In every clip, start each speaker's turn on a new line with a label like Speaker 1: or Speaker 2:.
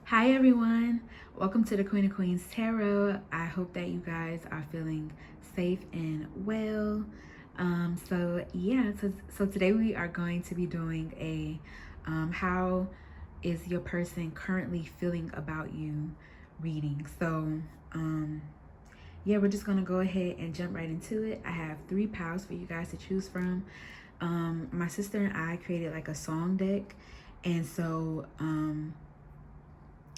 Speaker 1: Hi everyone, welcome to the Queen of Queens Tarot. I hope that you guys are feeling safe and well. So today we are going to be doing a how is your person currently feeling about you reading. We're just gonna go ahead and jump right into it. I have 3 piles for you guys to choose from. My sister and I created like a song deck, and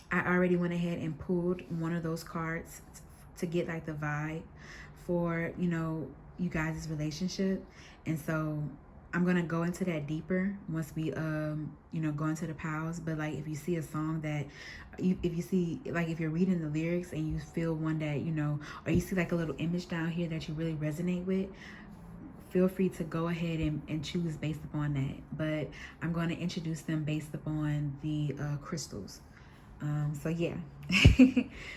Speaker 1: I already went ahead and pulled one of those cards to get like the vibe for, you guys' relationship. And so I'm going to go into that deeper once we, go into the piles. But like, if you see a song that if you see, like if you're reading the lyrics and you feel one that, or you see like a little image down here that you really resonate with, feel free to go ahead and choose based upon that. But I'm going to introduce them based upon the crystals.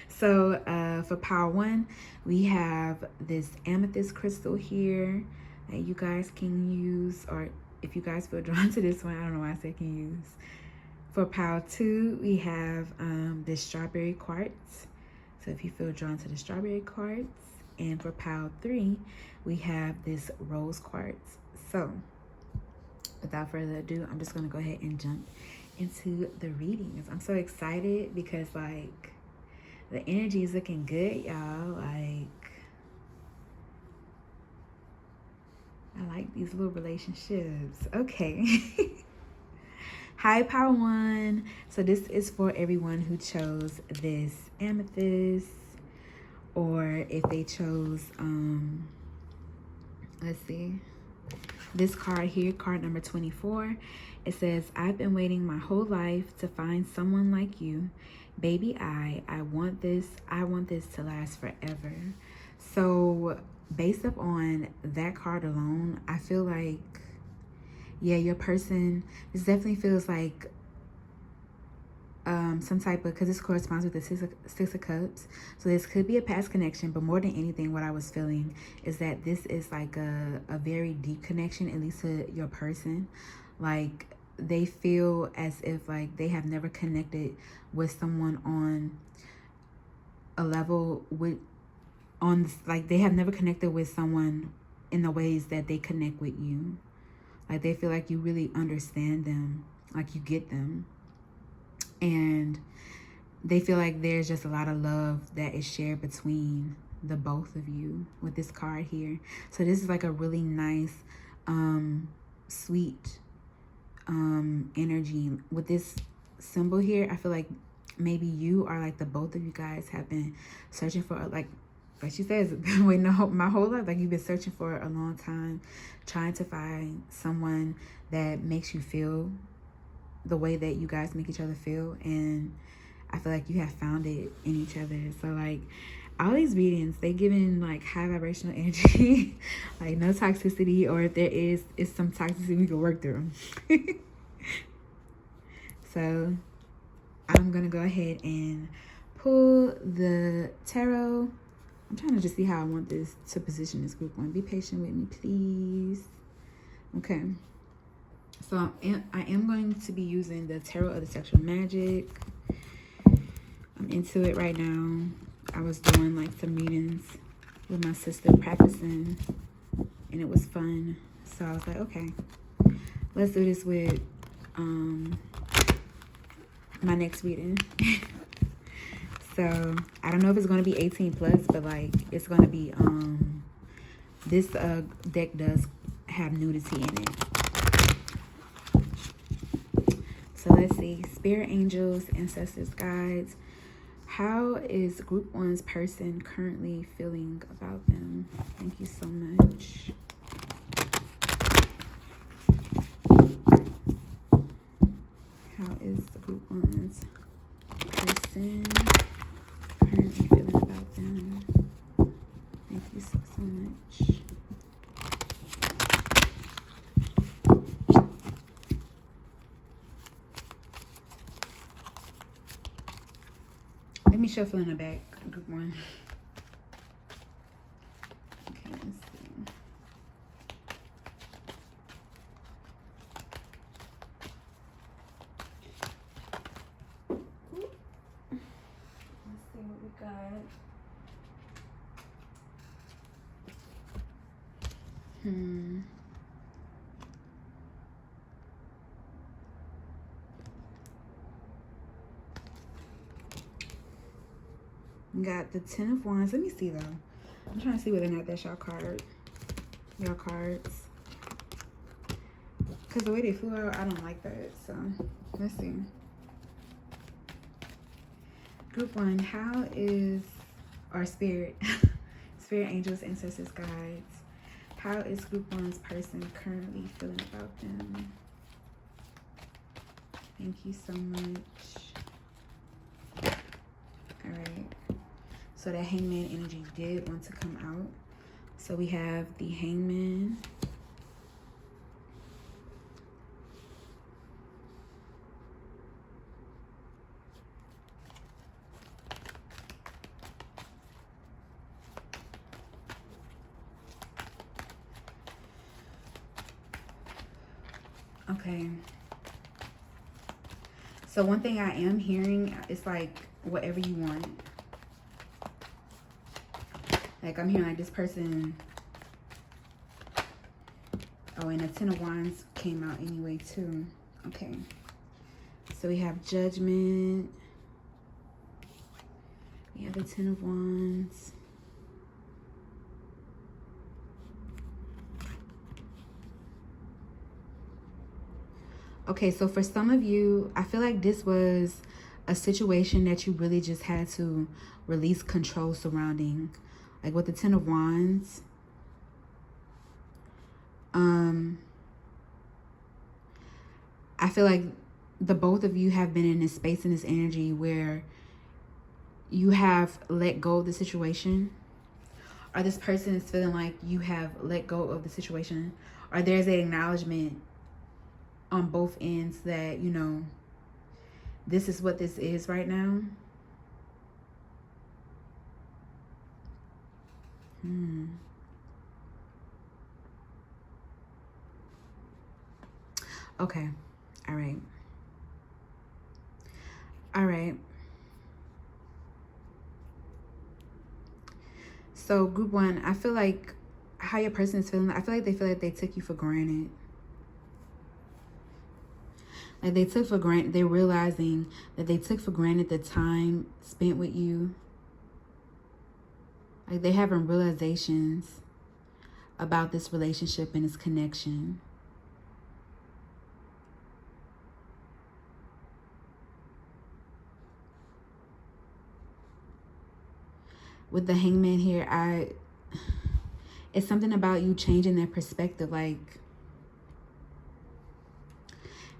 Speaker 1: For pile 1, we have this amethyst crystal here that you guys can use, or if you guys feel drawn to this one, I don't know why I said can use. For pile 2, we have this strawberry quartz. So if you feel drawn to the strawberry quartz. And for pile 3, we have this rose quartz. So without further ado, I'm just going to go ahead and jump into the readings. I'm so excited because like the energy is looking good, y'all. I like these little relationships. Okay. Hi, Power One. So this is for everyone who chose this amethyst, or if they chose let's see, this card here, card number 24. It says, I've been waiting my whole life to find someone like you. Baby, I want this to last forever. So based upon that card alone, I feel like, yeah, your person, this definitely feels like some type of, because this corresponds with the six of cups, so this could be a past connection, but more than anything, what I was feeling is that this is like a very deep connection, at least to your person. Like they feel as if like they have never connected with someone on a level like they have never connected with someone in the ways that they connect with you. Like they feel like you really understand them, like you get them. And they feel like there's just a lot of love that is shared between the both of you with this card here. So this is like a really nice, sweet energy. With this symbol here, I feel like maybe you are like the both of you guys have been searching for, like she says, wait, no, my whole life, like you've been searching for a long time, trying to find someone that makes you feel the way that you guys make each other feel. And I feel like you have found it in each other. So like all these readings, they give in like high vibrational energy, like no toxicity, or if there is, it's some toxicity we can work through. So I'm gonna go ahead and pull the tarot. I'm trying to just see how I want this to position this group one. Be patient with me, please. Okay. So I am going to be using the Tarot of the Sexual Magic. I'm into it right now. I was doing like some readings with my sister, practicing, and it was fun. So I was like, okay, let's do this with my next reading. So I don't know if it's going to be 18 plus, but like it's going to be this deck does have nudity in it. So let's see, spirit angels, ancestors, guides. How is group one's person currently feeling about them? Thank you so much. How is the group one's person currently feeling about them? Thank you so much. Let me shuffle in the back, group one. Okay, let's see. Got the Ten of Wands. Let me see though. I'm trying to see whether or not that's your card. Your cards. Because the way they flew out, I don't like that. So let's see. Group 1, how is our spirit, spirit angels, ancestors, guides, how is group 1's person currently feeling about them? Thank you so much. All right. So that Hangman energy did want to come out. So we have the Hangman. Okay. So one thing I am hearing is like whatever you want. Like I'm hearing like this person. Oh, and the Ten of Wands came out anyway too. Okay. So we have Judgment. We have the Ten of Wands. Okay, so for some of you, I feel like this was a situation that you really just had to release control surrounding. Like with the Ten of Wands. I feel like the both of you have been in this space and this energy where you have let go of the situation. Or this person is feeling like you have let go of the situation. Or there's an acknowledgement on both ends that, you know, this is what this is right now. Okay. All right. All right. So group 1, I feel like how your person is feeling, I feel like they feel like they took you for granted. Like they took for granted, they're realizing that they took for granted the time spent with you. Like they're having realizations about this relationship and this connection. With the Hangman here, it's something about you changing their perspective. Like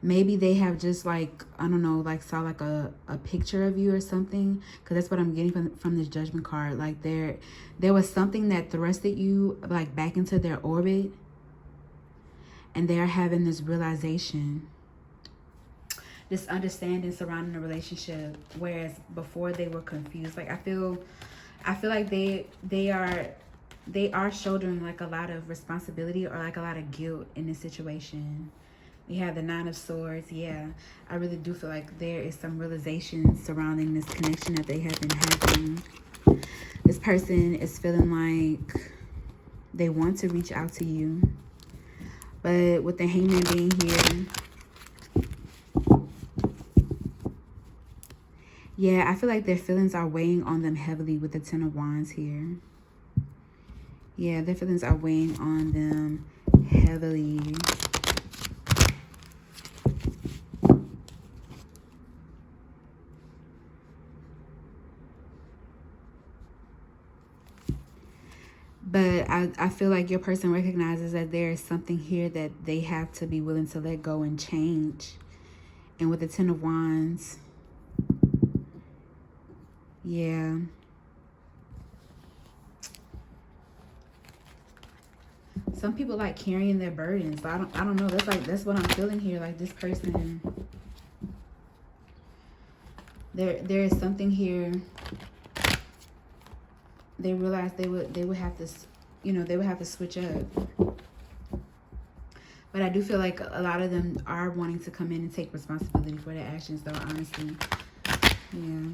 Speaker 1: maybe they have just like, I don't know, like saw like a picture of you or something. Because that's what I'm getting from this Judgment card. Like there was something that thrusted you like back into their orbit. And they're having this realization. This understanding surrounding the relationship. Whereas before they were confused. Like I feel like they are shouldering like a lot of responsibility or like a lot of guilt in this situation. We have the Nine of Swords. Yeah, I really do feel like there is some realization surrounding this connection that they have been having. This person is feeling like they want to reach out to you. But with the Hangman being here, yeah, I feel like their feelings are weighing on them heavily with the Ten of Wands here. Yeah, their feelings are weighing on them heavily. But I feel like your person recognizes that there is something here that they have to be willing to let go and change. And with the Ten of Wands, yeah. Some people like carrying their burdens. But I don't know. That's what I'm feeling here. Like this person, there is something here. They realized they would have to, you know, they would have to switch up. But I do feel like a lot of them are wanting to come in and take responsibility for their actions, though, honestly. Yeah.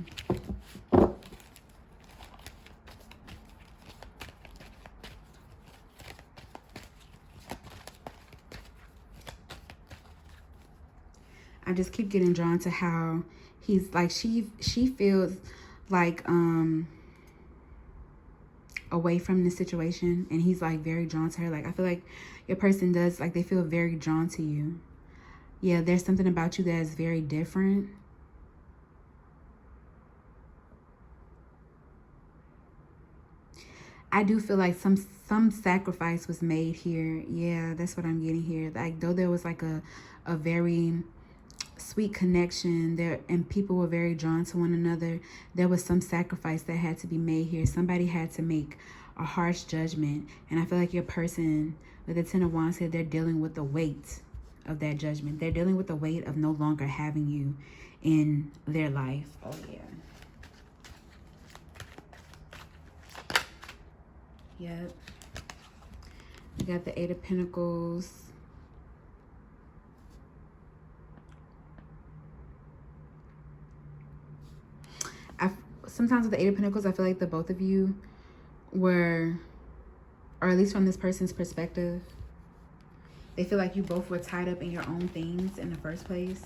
Speaker 1: just keep getting drawn to how he's like, she feels like away from the situation, and he's like very drawn to her. Like I feel like your person does, like they feel very drawn to you. Yeah, there's something about you that is very different. I do feel like some sacrifice was made here. Yeah, that's what I'm getting here. Like though there was like a very sweet connection there and people were very drawn to one another, there was some sacrifice that had to be made here. Somebody had to make a harsh judgment, and I feel like your person with the Ten of Wands here, they're dealing with the weight of that judgment. They're dealing with the weight of no longer having you in their life. Oh yeah. Yep. We got the Eight of Pentacles. Sometimes with the Eight of Pentacles, I feel like the both of you were, or at least from this person's perspective, they feel like you both were tied up in your own things in the first place.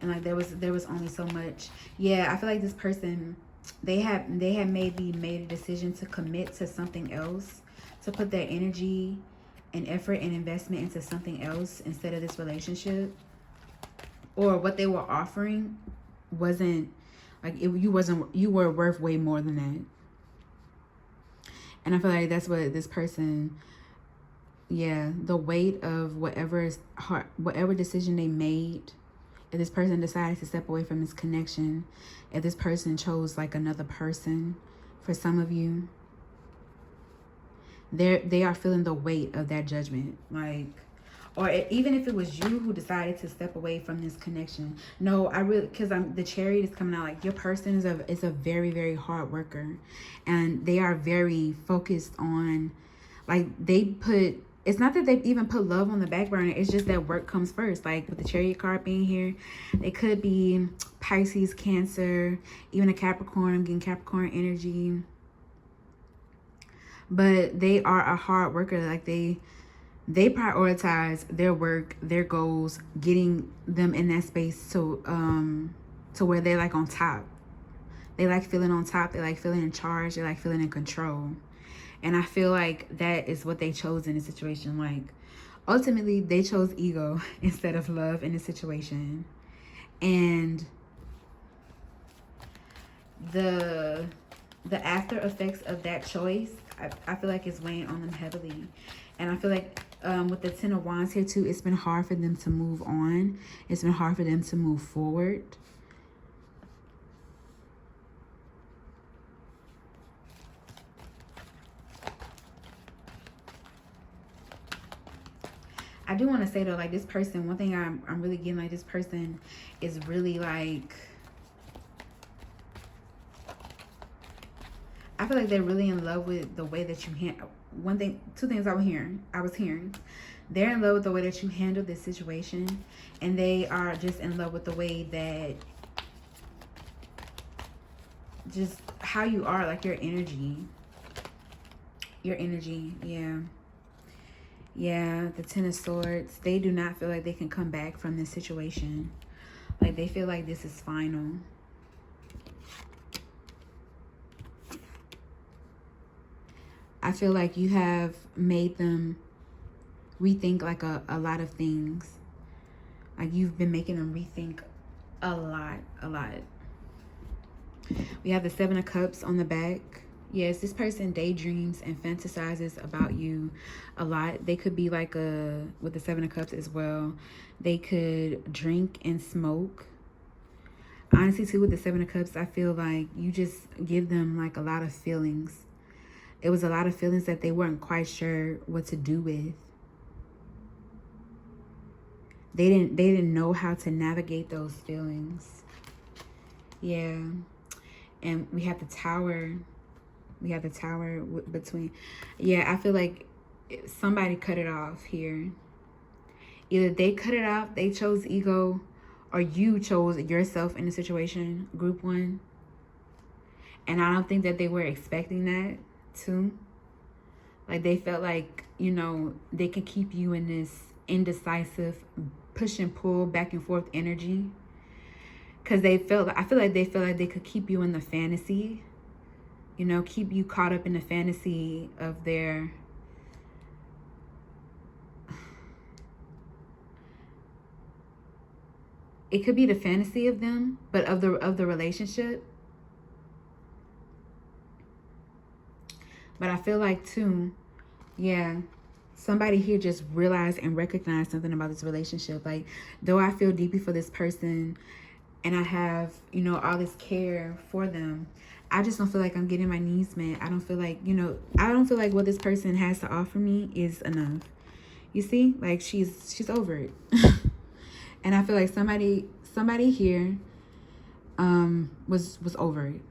Speaker 1: And like there was only so much. Yeah, I feel like this person, they had maybe made a decision to commit to something else, to put their energy and effort and investment into something else instead of this relationship. Or what they were offering wasn't like you were worth way more than that. And I feel like that's what this person, yeah, the weight of whatever decision they made, if this person decided to step away from this connection, if this person chose like another person, for some of you, they are feeling the weight of that judgment. Like, or even if it was you who decided to step away from this connection. No, I really, because the Chariot is coming out. Like your person is a very, very hard worker, and they are very focused on, like it's not that they even put love on the back burner. It's just that work comes first. Like with the Chariot card being here, they could be Pisces, Cancer, even a Capricorn. I'm getting Capricorn energy. But they are a hard worker. Like they prioritize their work, their goals, getting them in that space to where they're like on top. They like feeling on top. They like feeling in charge. They like feeling in control. And I feel like that is what they chose in this situation. Like ultimately they chose ego instead of love in this situation. And the after effects of that choice, I feel like it's weighing on them heavily. And I feel like with the Ten of Wands here too, it's been hard for them to move on. It's been hard for them to move forward. I do want to say though, like this person, one thing I'm really getting, like this person is really like, I feel like they're really in love with the way that you handle. Two things I was hearing. They're in love with the way that you handle this situation, and they are just in love with the way that, just how you are, like your energy. Yeah. Yeah, the Ten of Swords. They do not feel like they can come back from this situation. Like they feel like this is final. I feel like you have made them rethink like a lot of things. Like you've been making them rethink a lot. We have the Seven of Cups on the back. Yes, this person daydreams and fantasizes about you a lot. They could be like with the Seven of Cups as well. They could drink and smoke. Honestly, too, with the Seven of Cups, I feel like you just give them like a lot of feelings. It was a lot of feelings that they weren't quite sure what to do with. They didn't know how to navigate those feelings. Yeah. And we have the Tower. We have the Tower between. Yeah, I feel like somebody cut it off here. Either they cut it off, they chose ego, or you chose yourself in the situation, group one. And I don't think that they were expecting that too. Like they felt like, you know, they could keep you in this indecisive push and pull back and forth energy. Because I feel like they feel like they could keep you in the fantasy. You know, keep you caught up in the fantasy of their... It could be the fantasy of them, but of the relationship. But I feel like too, yeah, somebody here just realized and recognized something about this relationship. Like, though I feel deeply for this person and I have, you know, all this care for them, I just don't feel like I'm getting my needs met. I don't feel like, you know, I don't feel like what this person has to offer me is enough. You see, like she's over it. And I feel like somebody here was over it.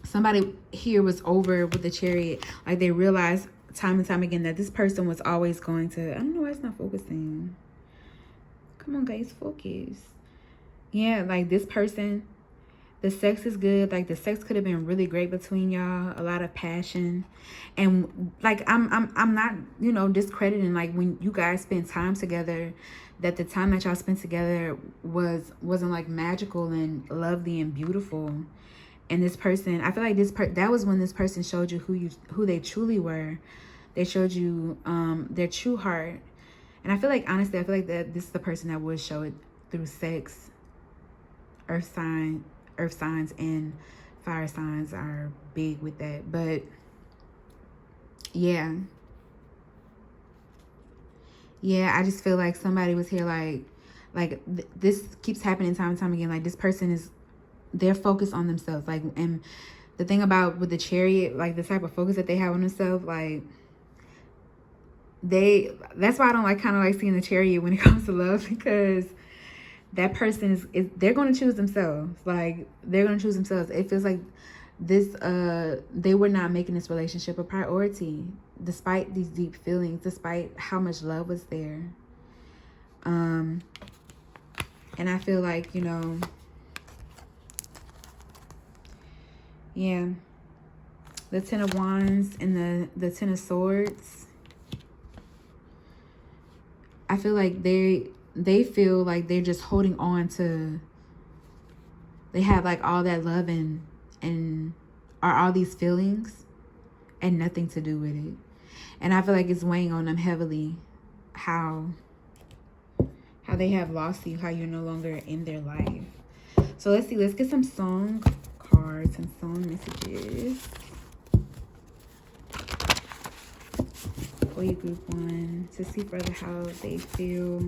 Speaker 1: Somebody here was over with the Chariot. Like, they realized time and time again that this person was always going to... I don't know why it's not focusing. Come on, guys, focus. Yeah, like this person, the sex is good. Like, the sex could have been really great between y'all. A lot of passion. And like, I'm not, you know, discrediting, like, when you guys spend time together, that the time that y'all spent together wasn't like magical and lovely and beautiful. And this person, I feel like that was when this person showed you who they truly were. They showed you their true heart. And I feel like, honestly, I feel like that this is the person that would show it through sex. Earth signs and fire signs are big with that. But yeah, I just feel like somebody was here like this keeps happening time and time again. Like, this person they're focused on themselves. Like, and the thing about with the Chariot, like the type of focus that they have on themselves, like that's why I don't like kind of like seeing the Chariot when it comes to love, because that person is they're going to choose themselves. Like, they're going to choose themselves. It feels like this they were not making this relationship a priority, despite these deep feelings, despite how much love was there. And I feel like, you know, yeah, the Ten of Wands and the Ten of Swords. I feel like they feel like they're just holding on to... They have like all that love and are all these feelings and nothing to do with it. And I feel like it's weighing on them heavily how they have lost you, how you're no longer in their life. So let's see, let's get some song cards and song messages for you, group one, to see further how they feel.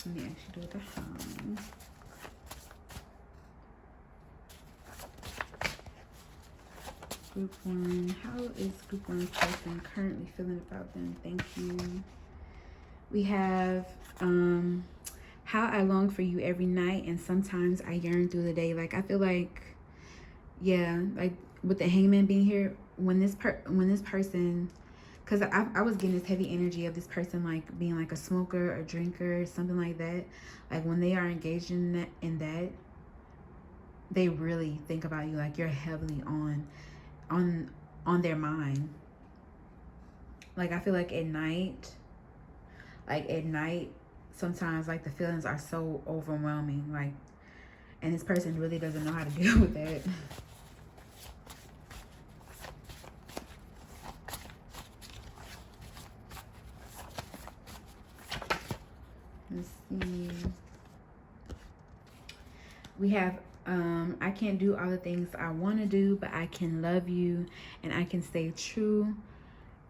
Speaker 1: Let me actually do the Hound. Group one, how is group one's person currently feeling about them? Thank you. We have how I long for you every night, and sometimes I yearn through the day. Like, I feel like, yeah, like with the Hangman being here, when this person, because I was getting this heavy energy of this person like being like a smoker or drinker, something like that. Like, when they are engaged in that, they really think about you. Like, you're heavily on their mind. Like, I feel like at night, sometimes like the feelings are so overwhelming, like, and this person really doesn't know how to deal with that. Let's see. We have I can't do all the things I want to do, but I can love you and I can stay true.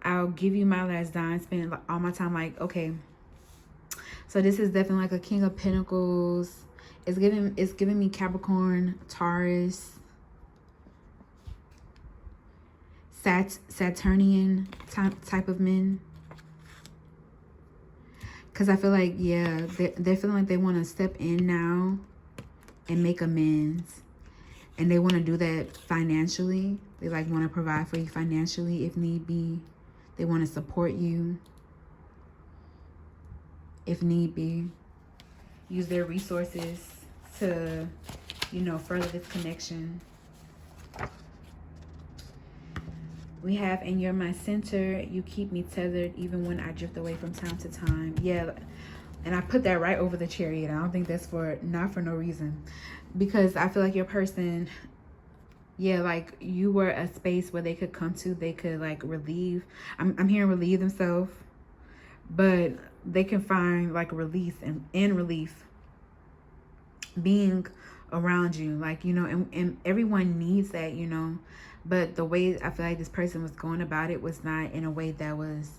Speaker 1: I'll give you my last dime, spend all my time. Like, okay, so this is definitely like a King of Pentacles. It's giving me Capricorn, Taurus, Saturnian type of men. Because I feel like, yeah, they're feeling like they want to step in now and make amends. And they want to do that financially. They like want to provide for you financially if need be. They want to support you if need be. Use their resources to, you know, further this connection. We have, and you're my center. You keep me tethered even when I drift away from time to time. Yeah, and I put that right over the Chariot. I don't think that's not for no reason, because I feel like your person, yeah, like you were a space where they could come to, they could like relieve. I'm hearing relieve themselves, but they can find like release and relief being around you, like, you know, and everyone needs that, you know. But the way I feel like this person was going about it was not in a way that was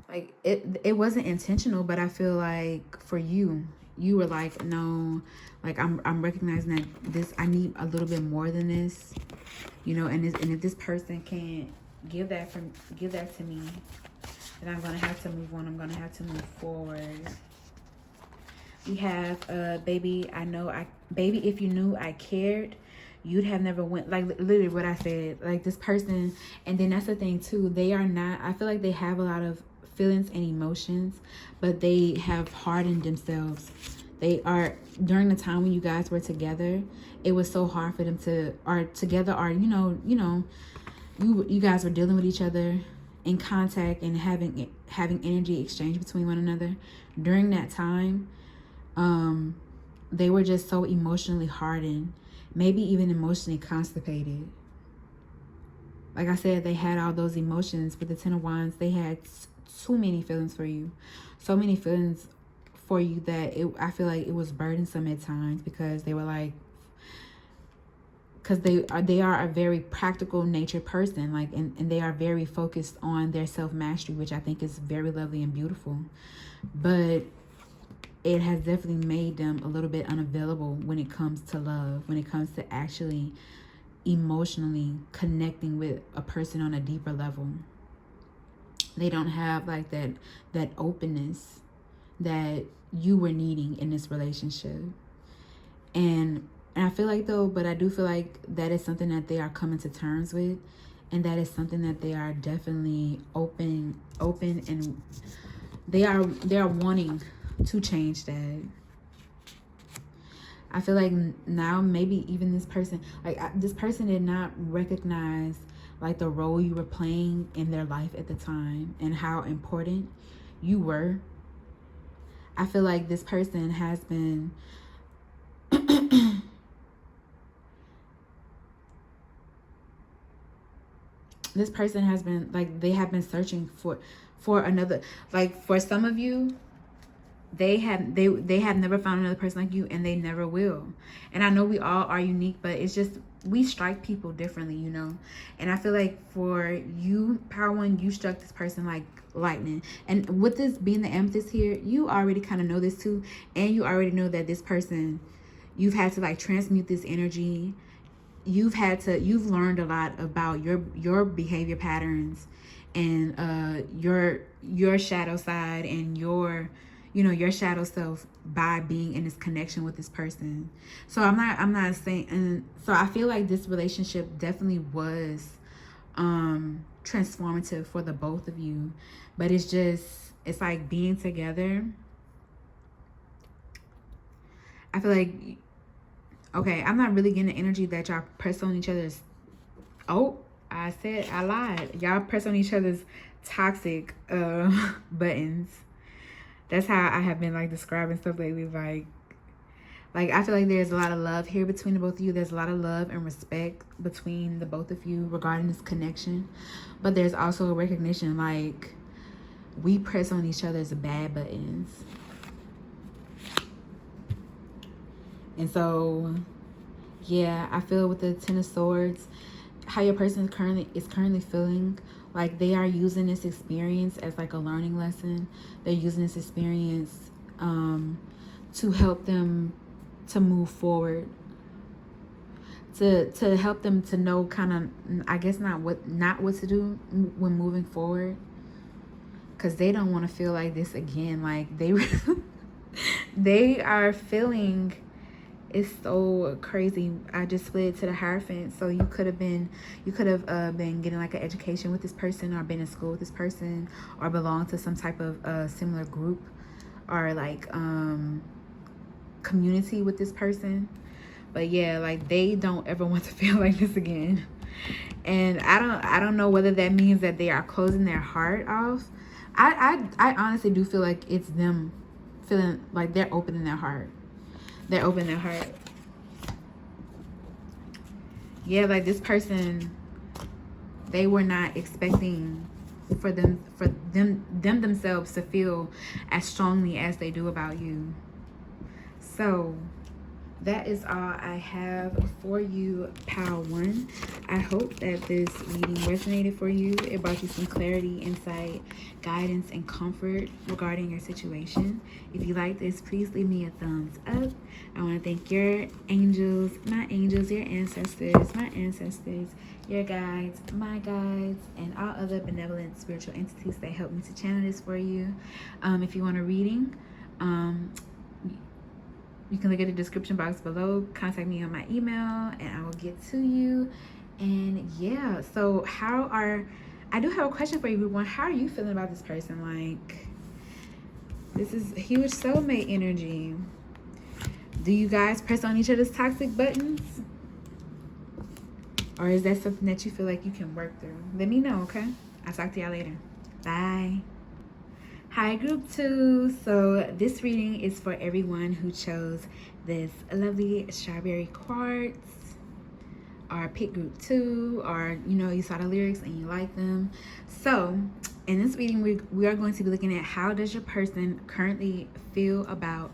Speaker 1: like it wasn't intentional. But I feel like for you, you were like, no, like I'm recognizing that this, I need a little bit more than this, you know. And if this person can't give that to me, then I'm gonna have to move on. I'm gonna have to move forward. We have baby, baby, if you knew I cared, you'd have never went, like literally what I said, like this person. And then that's the thing too, they are not, I feel like they have a lot of feelings and emotions, but they have hardened themselves. They are, during the time when you guys were together, it was so hard for them to, or together, or you know, you guys were dealing with each other, in contact, and having energy exchange between one another. During that time, they were just so emotionally hardened, maybe even emotionally constipated. Like I said, they had all those emotions. With the Ten of Wands, they had too many feelings for you, so many feelings for you that I feel like it was burdensome at times, because they were like, because they are a very practical nature person, like, and they are very focused on their self-mastery, which I think is very lovely and beautiful. But it has definitely made them a little bit unavailable when it comes to love, when it comes to actually emotionally connecting with a person on a deeper level. They don't have like that openness that you were needing in this relationship. And I feel like though, but I do feel like that is something that they are coming to terms with, and that is something that they are definitely open, and they are wanting to change that. I feel like now maybe even this person, like this person did not recognize like the role you were playing in their life at the time and how important you were. I feel like this person has been this person has been like, they have been searching for another, like for some of you, they have never found another person like you, and they never will. And I know we all are unique, but it's just, we strike people differently, you know. And I feel like for you, Power One, you struck this person like lightning. And with this being the Amethyst here, you already kind of know this too, and you already know that this person, you've had to like transmute this energy. You've learned a lot about your behavior patterns, and your shadow side, and your shadow self, by being in this connection with this person. So I'm not saying, and so I feel like this relationship definitely was transformative for the both of you. But it's like being together, I feel like, okay, I'm not really getting the energy that y'all press on each other's, oh, I lied, y'all press on each other's toxic buttons. That's how I have been like describing stuff lately. Like I feel like there's a lot of love here between the both of you. There's a lot of love and respect between the both of you regarding this connection. But there's also a recognition, like, we press on each other's bad buttons. And so, yeah, I feel with the Ten of Swords, how your person is currently feeling, like they are using this experience as like a learning lesson. They're using this experience to help them to move forward, to help them to know kind of, I guess, not what to do when moving forward, because they don't want to feel like this again. Like they are feeling, it's so crazy. I just slid to the Hierophant. So you could have been getting like an education with this person, or been in school with this person, or belong to some type of similar group, or like community with this person. But yeah, like they don't ever want to feel like this again. And I don't know whether that means that they are closing their heart off. I honestly do feel like it's them feeling like they're opening their heart. They're opening their heart. Yeah, like this person, they were not expecting for them themselves to feel as strongly as they do about you. So that is all I have for you, Pile 1. I hope that this reading resonated for you. It brought you some clarity, insight, guidance, and comfort regarding your situation. If you like this, please leave me a thumbs up. I want to thank your angels, not angels, your ancestors, my ancestors, your guides, my guides, and all other benevolent spiritual entities that help me to channel this for you. If you want a reading, you can look at the description box below, contact me on my email, and I will get to you. And yeah, so I do have a question for you, everyone. How are you feeling about this person? Like, this is huge soulmate energy. Do you guys press on each other's toxic buttons? Or is that something that you feel like you can work through? Let me know, okay? I'll talk to y'all later. Bye. Hi, group 2. So this reading is for everyone who chose this lovely strawberry quartz, or pick group 2, or you saw the lyrics and you like them. So in this reading, we are going to be looking at how does your person currently feel about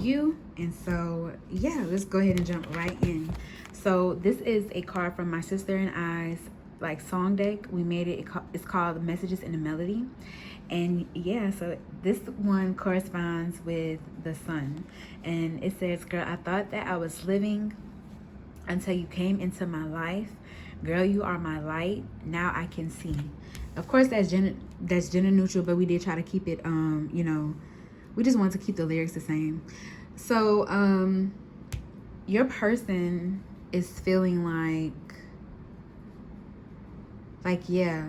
Speaker 1: you. And so yeah, let's go ahead and jump right in. So this is a card from my sister and I's like song deck. We made it. It's called Messages in the Melody. And yeah, so this one corresponds with the sun, and it says, girl, I thought that I was living until you came into my life. Girl, you are my light. Now I can see. Of course, that's gender neutral, but we did try to keep it we just want to keep the lyrics the same. So your person is feeling like yeah,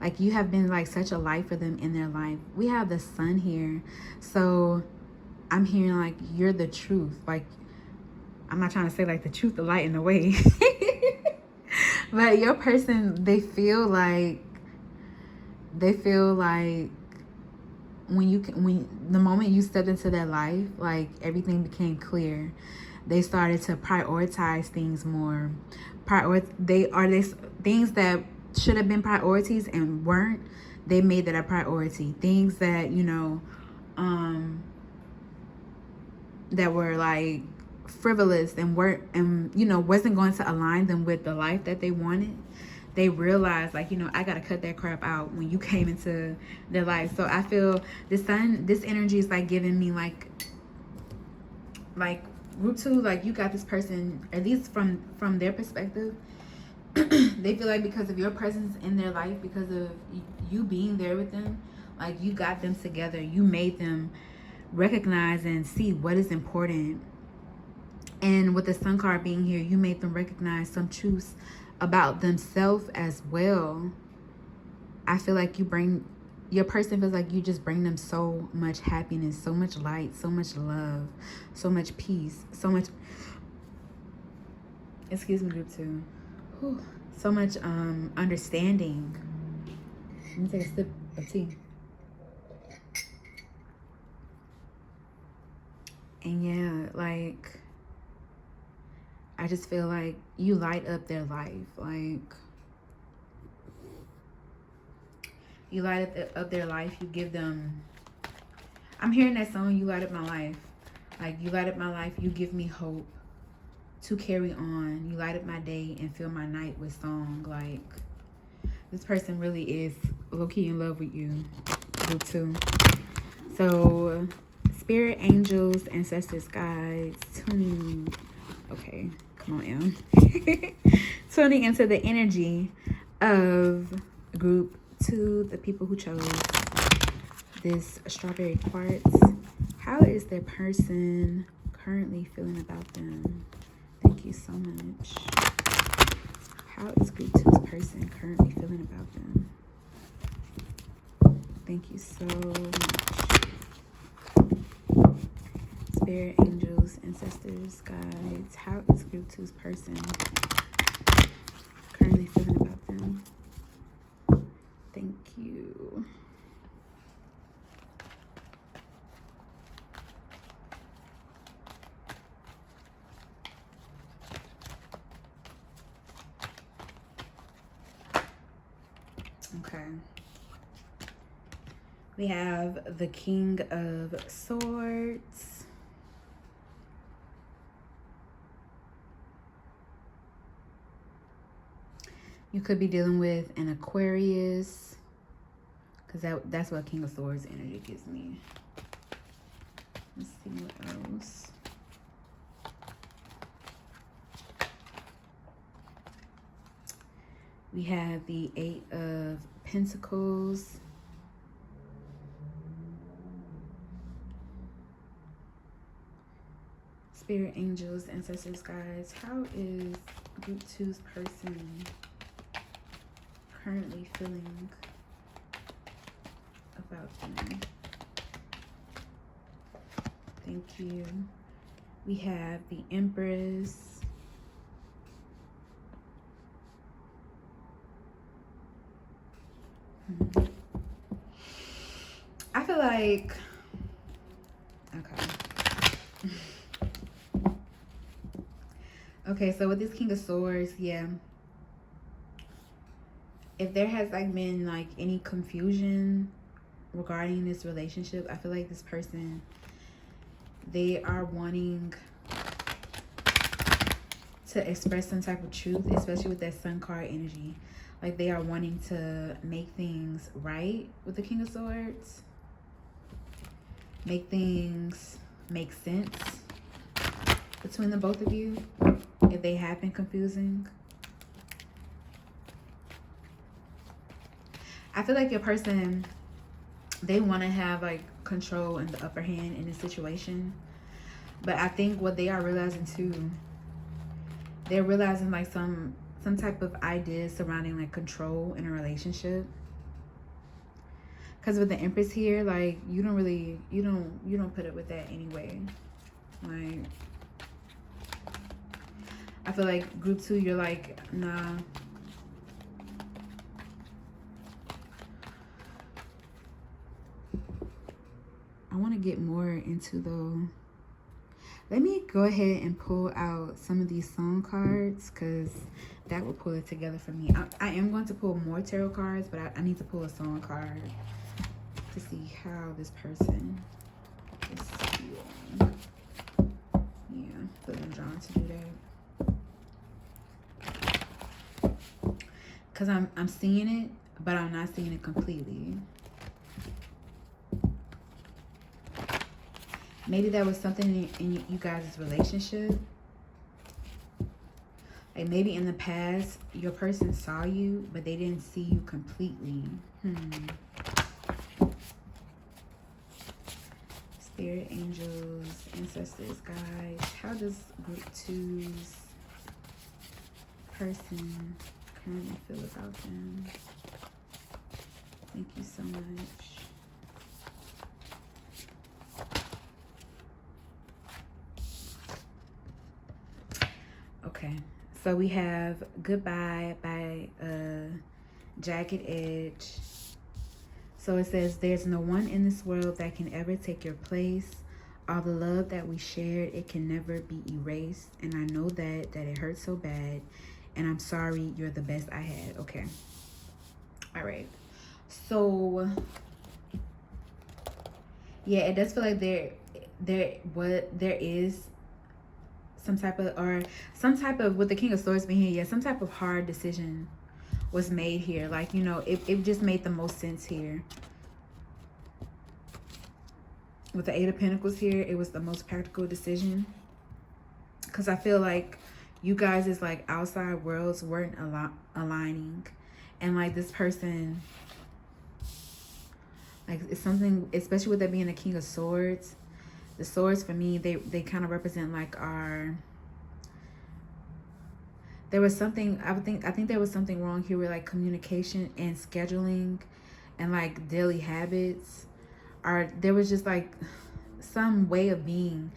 Speaker 1: like you have been like such a light for them in their life. We have the sun here. So I'm hearing like you're the truth. Like, I'm not trying to say like the truth, the light, and the way. But your person, they feel like when the moment you stepped into their life, like everything became clear. They started to prioritize things more. Things that should have been priorities and weren't. They made that a priority. Things that that were like frivolous and weren't, and wasn't going to align them with the life that they wanted. They realized like, I gotta cut that crap out when you came into their life. So I feel this energy is like giving me like group 2, like you got this person, at least from their perspective. They feel like because of your presence in their life, because of you being there with them, like you got them together. You made them recognize and see what is important. And with the sun card being here, you made them recognize some truths about themselves as well. I feel like your person feels like you just bring them so much happiness, so much light, so much love, so much peace, so much, excuse me, group 2. Whew. So much understanding. Let me take a sip of tea. And yeah, like I just feel like you light up their life. Like you light up their life. You give them, I'm hearing that song, you light up my life. Like you light up my life. You give me hope to carry on. You light up my day and fill my night with song. Like this person really is low-key in love with you, group 2. So spirit, angels, ancestors, guides, tuning. Okay, come on, Em. Tuning into the energy of group 2, the people who chose this strawberry quartz. How is their person currently feeling about them? Thank you so much. How is group 2's person currently feeling about them? Thank you so much. Spirit, angels, ancestors, guides. How is group 2's person currently feeling about them. Thank you. Okay. We have the King of Swords. You could be dealing with an Aquarius, because that's what King of Swords energy gives me. Let's see what else. We have the Eight of Pentacles. Spirit angels, ancestors, guides. How is group 2's person currently feeling about them? Thank you. We have the Empress. I feel like, okay, so with this King of Swords, yeah, if there has like been like any confusion regarding this relationship, I feel like this person, they are wanting to express some type of truth, especially with that Sun card energy. Like they are wanting to make things right with the King of Swords. Make things make sense between the both of you if they have been confusing. I feel like your person, they want to have like control and the upper hand in this situation. But I think what they are realizing too, they're realizing like some type of ideas surrounding like control in a relationship. Because with the Empress here, like you don't put up with that anyway. Like I feel like group 2, you're like, nah. I want to get more into though. Let me go ahead and pull out some of these song cards because that will pull it together for me. I am going to pull more tarot cards, but I need to pull a song card to see how this person is feeling. Yeah, feeling drawn to do that. Because I'm seeing it, but I'm not seeing it completely. Maybe there was something in you guys' relationship. Like maybe in the past, your person saw you, but they didn't see you completely. Spirit angels, ancestors, guides. How does group 2's person currently feel about them? Thank you so much. Okay, so we have Goodbye by Jagged Edge. So it says, there's no one in this world that can ever take your place. All the love that we shared, it can never be erased. And I know that it hurts so bad. And I'm sorry, you're the best I had. Okay. All right. So, yeah, it does feel like there is some type of, with the King of Swords being here, yeah, some type of hard decision was made here. Like, you know, it just made the most sense here. With the Eight of Pentacles here, it was the most practical decision. Because I feel like you guys is like outside worlds weren't aligning. And like this person, like it's something, especially with that being the King of Swords. The swords for me, they kind of represent like our, there was something, I think there was something wrong here with like communication and scheduling and like daily habits. Or there was just like some way of being,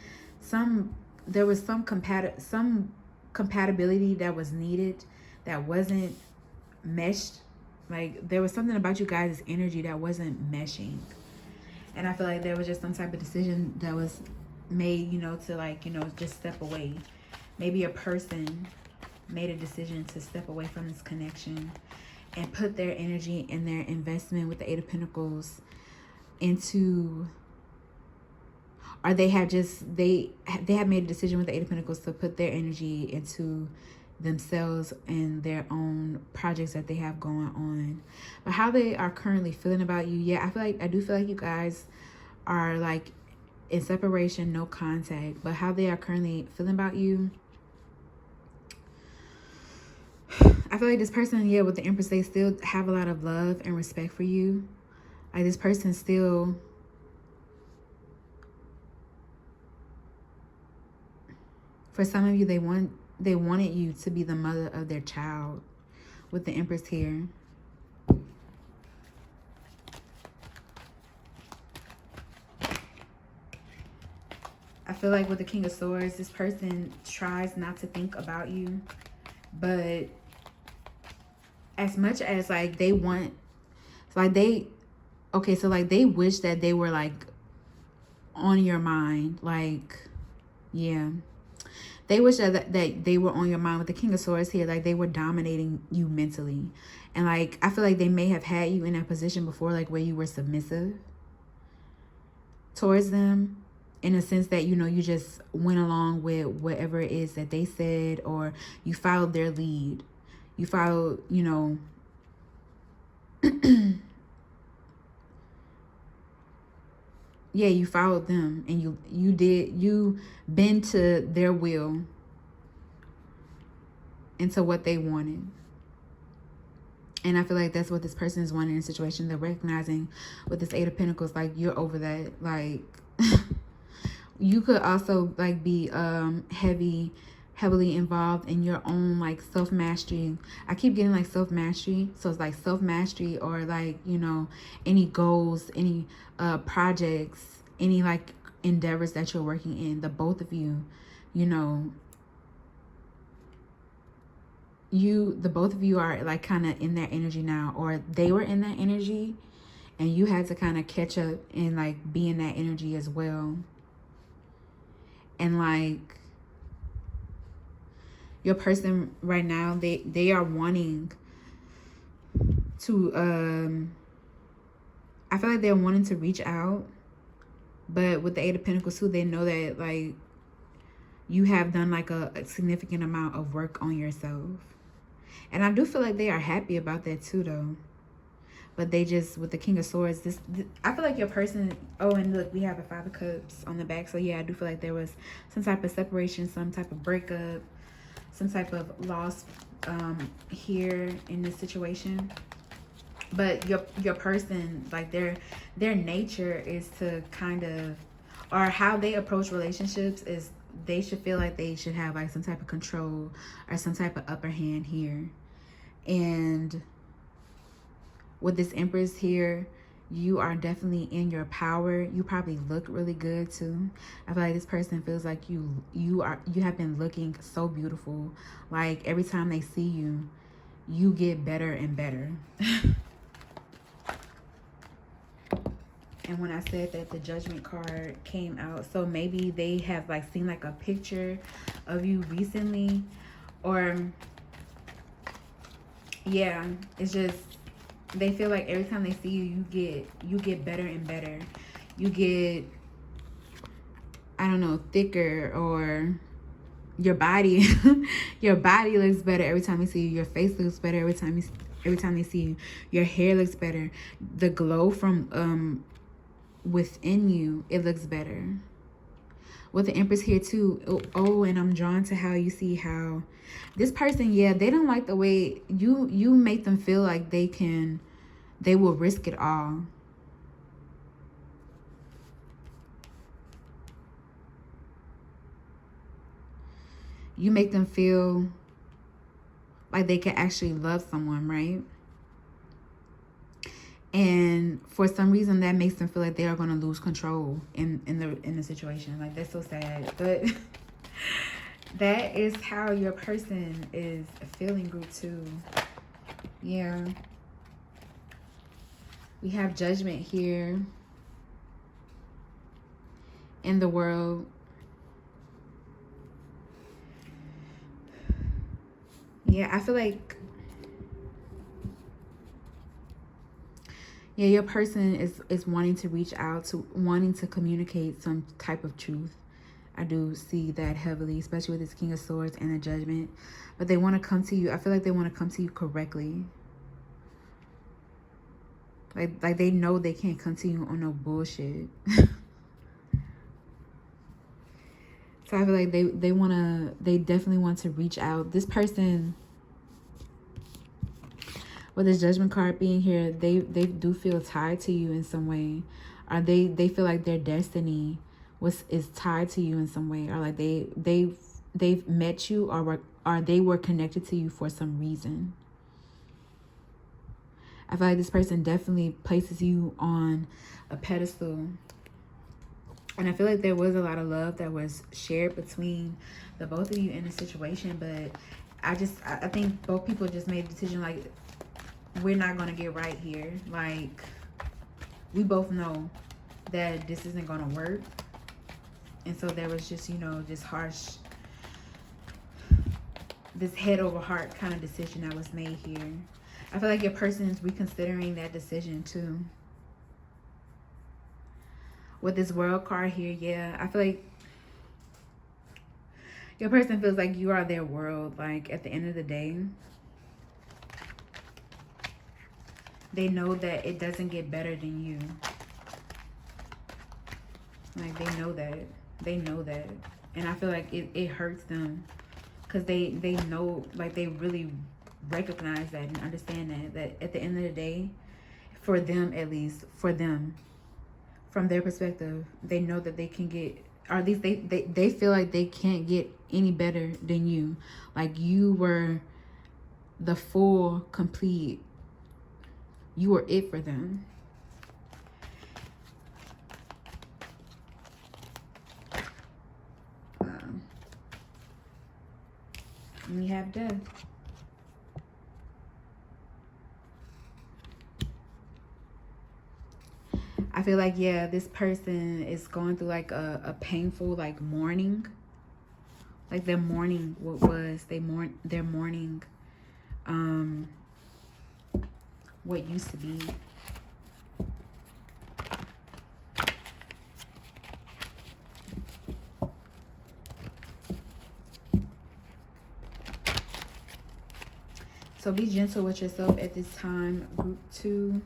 Speaker 1: there was some compatibility that was needed that wasn't meshed. Like, there was something about you guys' energy that wasn't meshing. And I feel like there was just some type of decision that was made, you know, to like, you know, just step away. Maybe a person made a decision to step away from this connection and put their energy and their investment with the Eight of Pentacles into, or they have made a decision with the Eight of Pentacles to put their energy into themselves and their own projects that they have going on. But how they are currently feeling about you, yeah, I do feel like you guys are like in separation, no contact. But how they are currently feeling about you, I feel like this person, yeah, with the Empress, they still have a lot of love and respect for you. Like, this person still, for some of you, they wanted you to be the mother of their child with the Empress here. I feel like with the King of Swords, this person tries not to think about you, but as much as like they want, like they, okay, so like they wish that they were like on your mind. Like, yeah, they wish that they were on your mind with the King of Swords here. Like, they were dominating you mentally. And like, I feel like they may have had you in that position before, like where you were submissive towards them, in a sense that, you know, you just went along with whatever it is that they said, or you followed their lead. You followed, you know, yeah, you followed them, and you bend to their will and to what they wanted. And I feel like that's what this person is wanting in a situation. They're recognizing with this Eight of Pentacles, like, you're over that. Like, you could also like be heavily involved in your own like self-mastery. I keep getting like self-mastery, so it's like self-mastery, or like, you know, any goals, any projects, any like endeavors that you're working in. The both of you, you know, the both of you are like kind of in that energy now, or they were in that energy and you had to kind of catch up and like be in that energy as well. And like, your person right now, they are wanting to I feel like they're wanting to reach out, but with the Eight of Pentacles too, they know that like you have done like a significant amount of work on yourself. And I do feel like they are happy about that too, though. But they just, with the King of Swords, this I feel like your person, oh, and look, we have a Five of Cups on the back. So yeah, I do feel like there was some type of separation, some type of breakup, some type of loss here in this situation. But your person, like their nature is to kind of, or how they approach relationships is, they should feel like they should have like some type of control or some type of upper hand here. And with this Empress here, you are definitely in your power. You probably look really good too. I feel like this person feels like you have been looking so beautiful. Like, every time they see you, you get better and better. And when I said that, the Judgment card came out. So maybe they have like seen like a picture of you recently, or yeah, it's just, they feel like every time they see you, you get better and better. You get, I don't know, thicker, or your body your body looks better every time they see you. Your face looks better every time they see you. Your hair looks better. The glow from within you, it looks better. With the Empress here too. Oh, and I'm drawn to how you see how this person, yeah, they don't like the way you make them feel like they will risk it all. You make them feel like they can actually love someone, right? And for some reason, that makes them feel like they are going to lose control in the situation. Like, that's so sad. But That is how your person is feeling, group 2. Yeah. We have judgment here in the world. Yeah, I feel like, yeah, your person is wanting to reach out, to wanting to communicate some type of truth. I do see that heavily, especially with this King of Swords and the Judgment. But they want to come to you. I feel like they want to come to you correctly. Like they know they can't come to you on no bullshit. So I feel like they definitely want to reach out. This person, with this Judgment card being here, they do feel tied to you in some way. Or they feel like their destiny is tied to you in some way. Or like they've met you, or they were connected to you for some reason. I feel like this person definitely places you on a pedestal. And I feel like there was a lot of love that was shared between the both of you in the situation. But I think both people just made a decision, like, we're not going to get right here. Like, we both know that this isn't going to work. And so there was just, you know, just harsh, this head over heart kind of decision that was made here. I feel like your person is reconsidering that decision too. With this World card here, yeah, I feel like your person feels like you are their world. Like, at the end of the day, they know that it doesn't get better than you. Like, they know that. They know that. And I feel like it hurts them. Because they know, like, they really recognize that and understand that at the end of the day, for them at least, for them, from their perspective, they know that they can get, or at least they feel like they can't get any better than you. Like, you were the full, complete, you were it for them. And we have death. I feel like, yeah, this person is going through like a painful, like, mourning. Like, they're mourning what was. They're mourning what used to be. So be gentle with yourself at this time, group 2.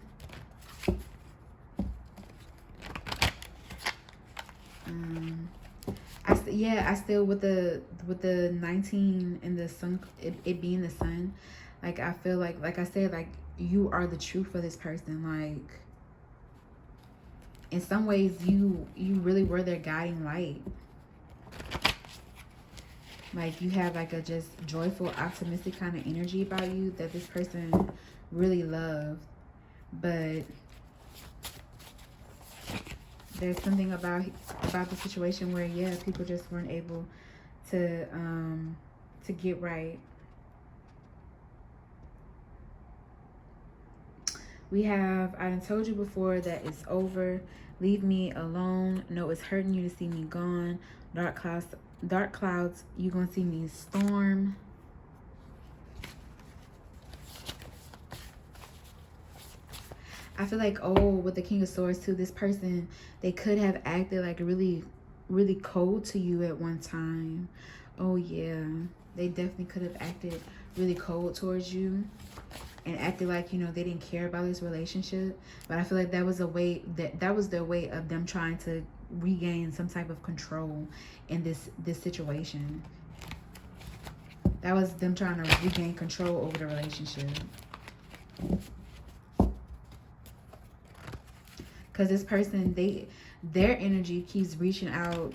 Speaker 1: I still with the 19 and the sun, it being the sun, like, I feel like I said, like, you are the truth for this person. Like, in some ways, you really were their guiding light. Like, you have like a just joyful, optimistic kind of energy about you that this person really loved. But there's something about the situation where, yeah, people just weren't able to get right. We have, I done told you before that it's over. Leave me alone. No, it's hurting you to see me gone. Dark clouds, you gonna see me storm. I feel like, oh, with the King of Swords too, this person, they could have acted like really, really cold to you at one time. Oh yeah, they definitely could have acted really cold towards you and acted like, you know, they didn't care about this relationship. But I feel like that was that was their way of them trying to regain some type of control in this situation. That was them trying to regain control over the relationship. Because this person, their energy keeps reaching out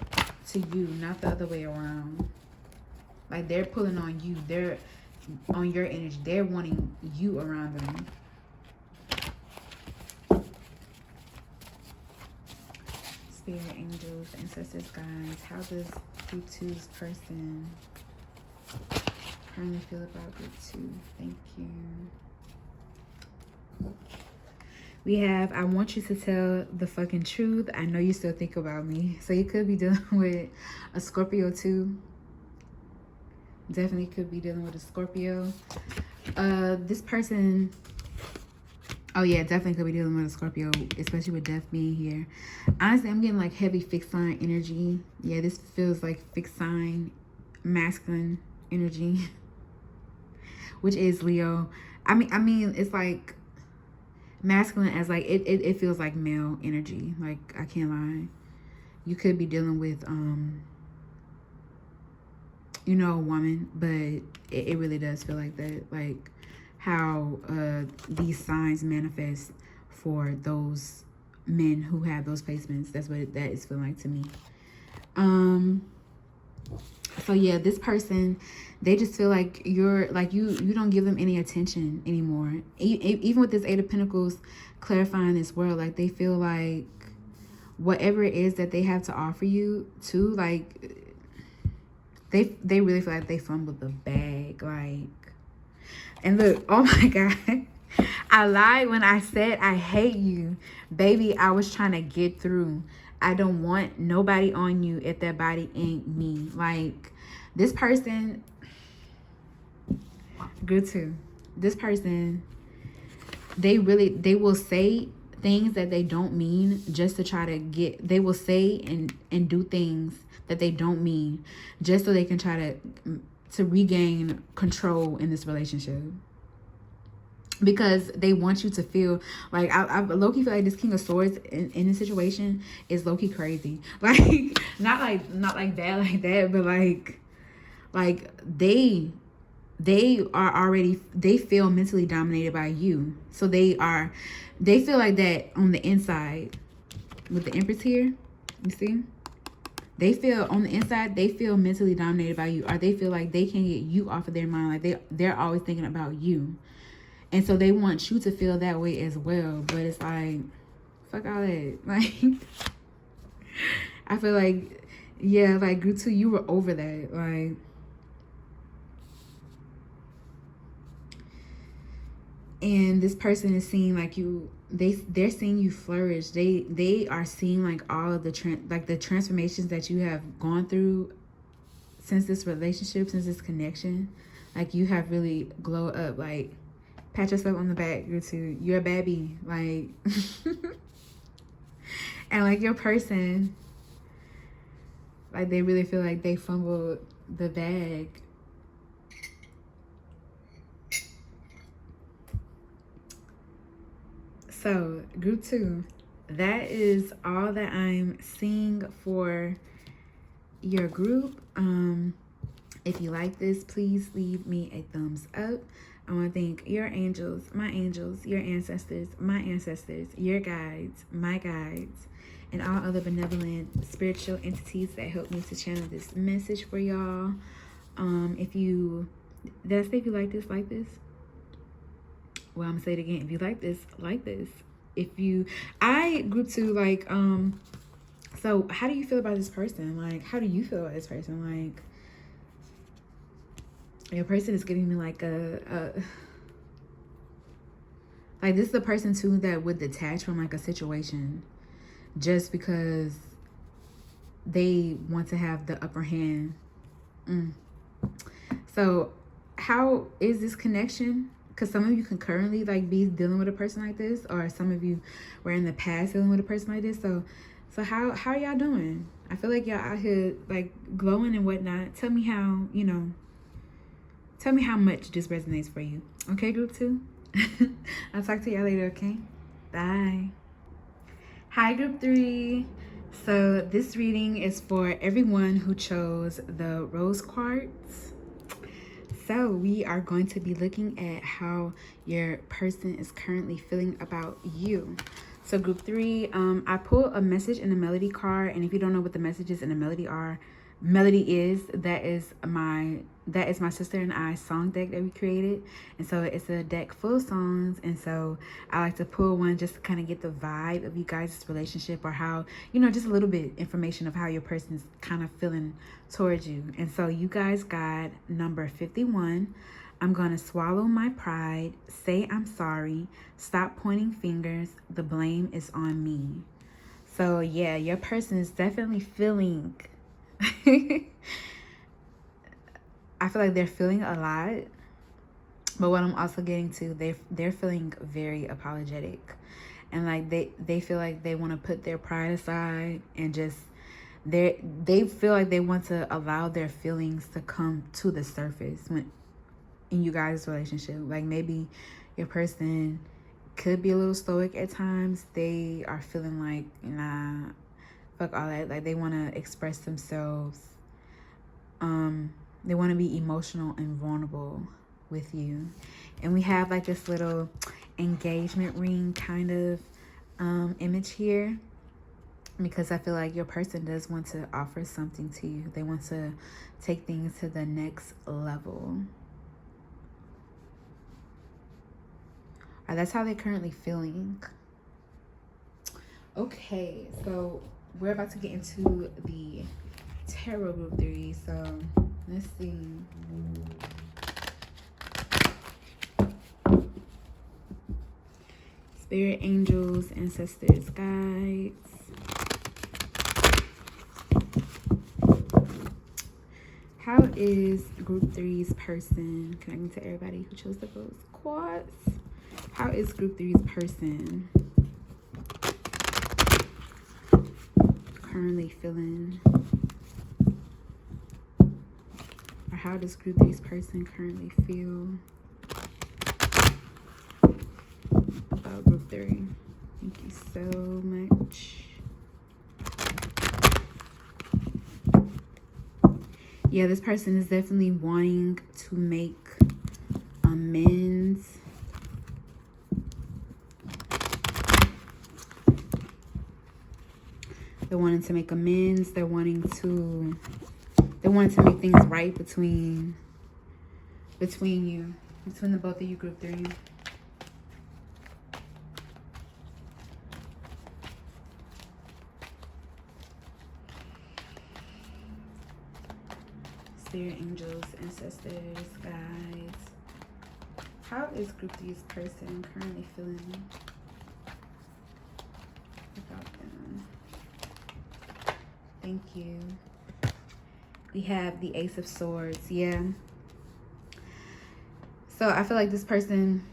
Speaker 1: to you, not the other way around. Like, they're pulling on you. They're on your energy. They're wanting you around them. Spirit, angels, ancestors, guides. How does group 2's person currently feel about group 2. Thank you. We have, I want you to tell the fucking truth. I know you still think about me. So you could be dealing with a Scorpio too. Definitely could be dealing with a Scorpio. This person, oh yeah, definitely could be dealing with a Scorpio, especially with death being here. Honestly, I'm getting like heavy fixed sign energy. Yeah, this feels like fixed sign, masculine energy, which is Leo. I mean, it's like masculine as like it feels like male energy. Like, I can't lie. You could be dealing with you know, a woman, but it really does feel like that. Like how these signs manifest for those men who have those placements. That's what that is feeling like to me. So yeah, this person, they just feel like you're like you don't give them any attention anymore. Even with this 8 of Pentacles clarifying this world, like they feel like whatever it is that they have to offer you too, like they really feel like they fumbled the bag. Like, and look, oh my God, I lied when I said I hate you, baby. I was trying to get through. I don't want nobody on you if that body ain't me. Like, this person, good too. This person, they will say things that they don't mean just to try to get, they will say and do things that they don't mean just so they can try to regain control in this relationship. Because they want you to feel like, I low-key feel like this King of Swords in this situation is low-key crazy. Like, not like bad like that, but like they are already, they feel mentally dominated by you. So they feel like that on the inside. With the Empress here, you see? They feel on the inside, they feel mentally dominated by you, or they feel like they can't get you off of their mind. Like they're always thinking about you. And so they want you to feel that way as well. But it's like, fuck all that. Like, I feel like, yeah, like group 2, you were over that. Like, and this person is seeing like you, they're seeing you flourish. They are seeing like all of the the transformations that you have gone through since this relationship, since this connection. Like, you have really glowed up. Like, pat yourself on the back, you two. You're a baby. Like, and like your person, like they really feel like they fumbled the bag. So group 2, that is all that I'm seeing for your group. If you like this, please leave me a thumbs up. I want to thank your angels, my angels, your ancestors, my ancestors, your guides, my guides, and all other benevolent spiritual entities that help me to channel this message for y'all. If you, did I say if you like this, like this? Well, I'm gonna say it again. If you like this, like this. If you, group 2, like, so how do you feel about this person? Like, how do you feel about this person? Like, your person is giving me like like this is a person too that would detach from like a situation just because they want to have the upper hand. So how is this connection? Because some of you can currently like be dealing with a person like this, or some of you were in the past dealing with a person like this. So how y'all doing? I feel like y'all out here like glowing and whatnot. Tell me how, you know, tell me how much this resonates for you. Okay, group 2? I'll talk to y'all later, okay? Bye. Hi, group 3. So this reading is for everyone who chose the rose quartz. So we are going to be looking at how your person is currently feeling about you. So group 3, I pulled a message and a melody card. And if you don't know what the messages and the melody is, that is my that is my sister and I song deck that we created. And so it's a deck full of songs. And so I like to pull one just to kind of get the vibe of you guys' relationship, or how, you know, just a little bit information of how your person's kind of feeling towards you. And so you guys got number 51. I'm going to swallow my pride, say I'm sorry, stop pointing fingers, the blame is on me. So yeah, your person is definitely feeling I feel like they're feeling a lot, but what I'm also getting to, they're feeling very apologetic, and like they feel like they want to put their pride aside, and just they feel like they want to allow their feelings to come to the surface when in you guys' relationship. Like maybe your person could be a little stoic at times. They are feeling like, nah, fuck all that. Like they want to express themselves. They want to be emotional and vulnerable with you. And we have like this little engagement ring kind of image here, because I feel like your person does want to offer something to you. They want to take things to the next level. That's how they're currently feeling. Okay, so we're about to get into the tarot group 3. So let's see. Spirit, angels, ancestors, guides. How is group 3's person connecting to everybody who chose the votes? Quartz. How is group 3's person currently feeling? Or how does group 3's person currently feel about group 3? Thank you so much. Yeah, this person is definitely wanting to make amends. They're wanting to make amends. They're wanting to make things right between you, between the both of you, group 3. Spirit, angels, ancestors, guides. How is group 3's person currently feeling about them? Thank you. We have the Ace of Swords. Yeah. So I feel like this person,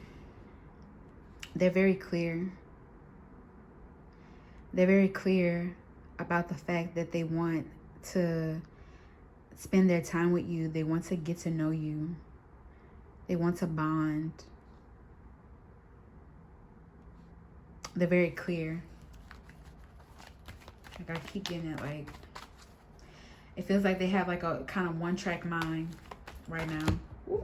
Speaker 1: they're very clear. They're very clear about the fact that they want to spend their time with you. They want to get to know you. They want to bond. They're very clear. Like I keep getting it, like it feels like they have like a kind of one-track mind right now. Ooh.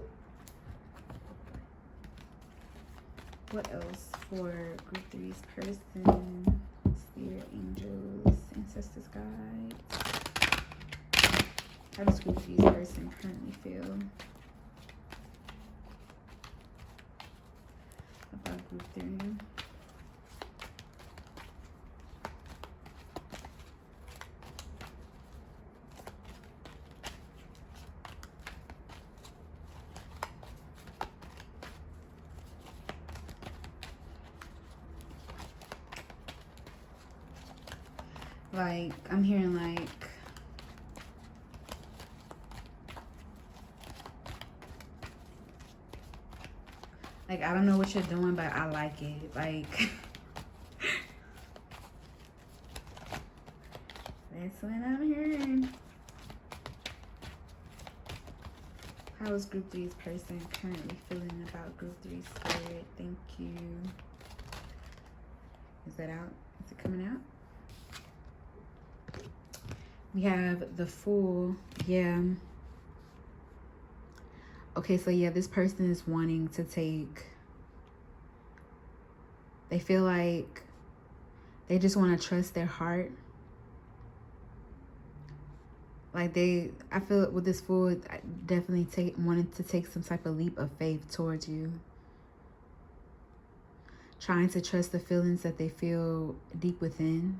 Speaker 1: What else for group 3's person? Spirit, angels, ancestors, guides. How does group 3's person currently feel about group 3? Like, I'm hearing like I don't know what you're doing, but I like it. Like that's what I'm hearing. How is group 3's person currently feeling about group 3's spirit? Thank you. Is that out? Is it coming out? We have the Fool. Yeah. Okay, so yeah, this person is wanting to take, they feel like they just want to trust their heart. Like I feel with this Fool, definitely wanted to take some type of leap of faith towards you. Trying to trust the feelings that they feel deep within.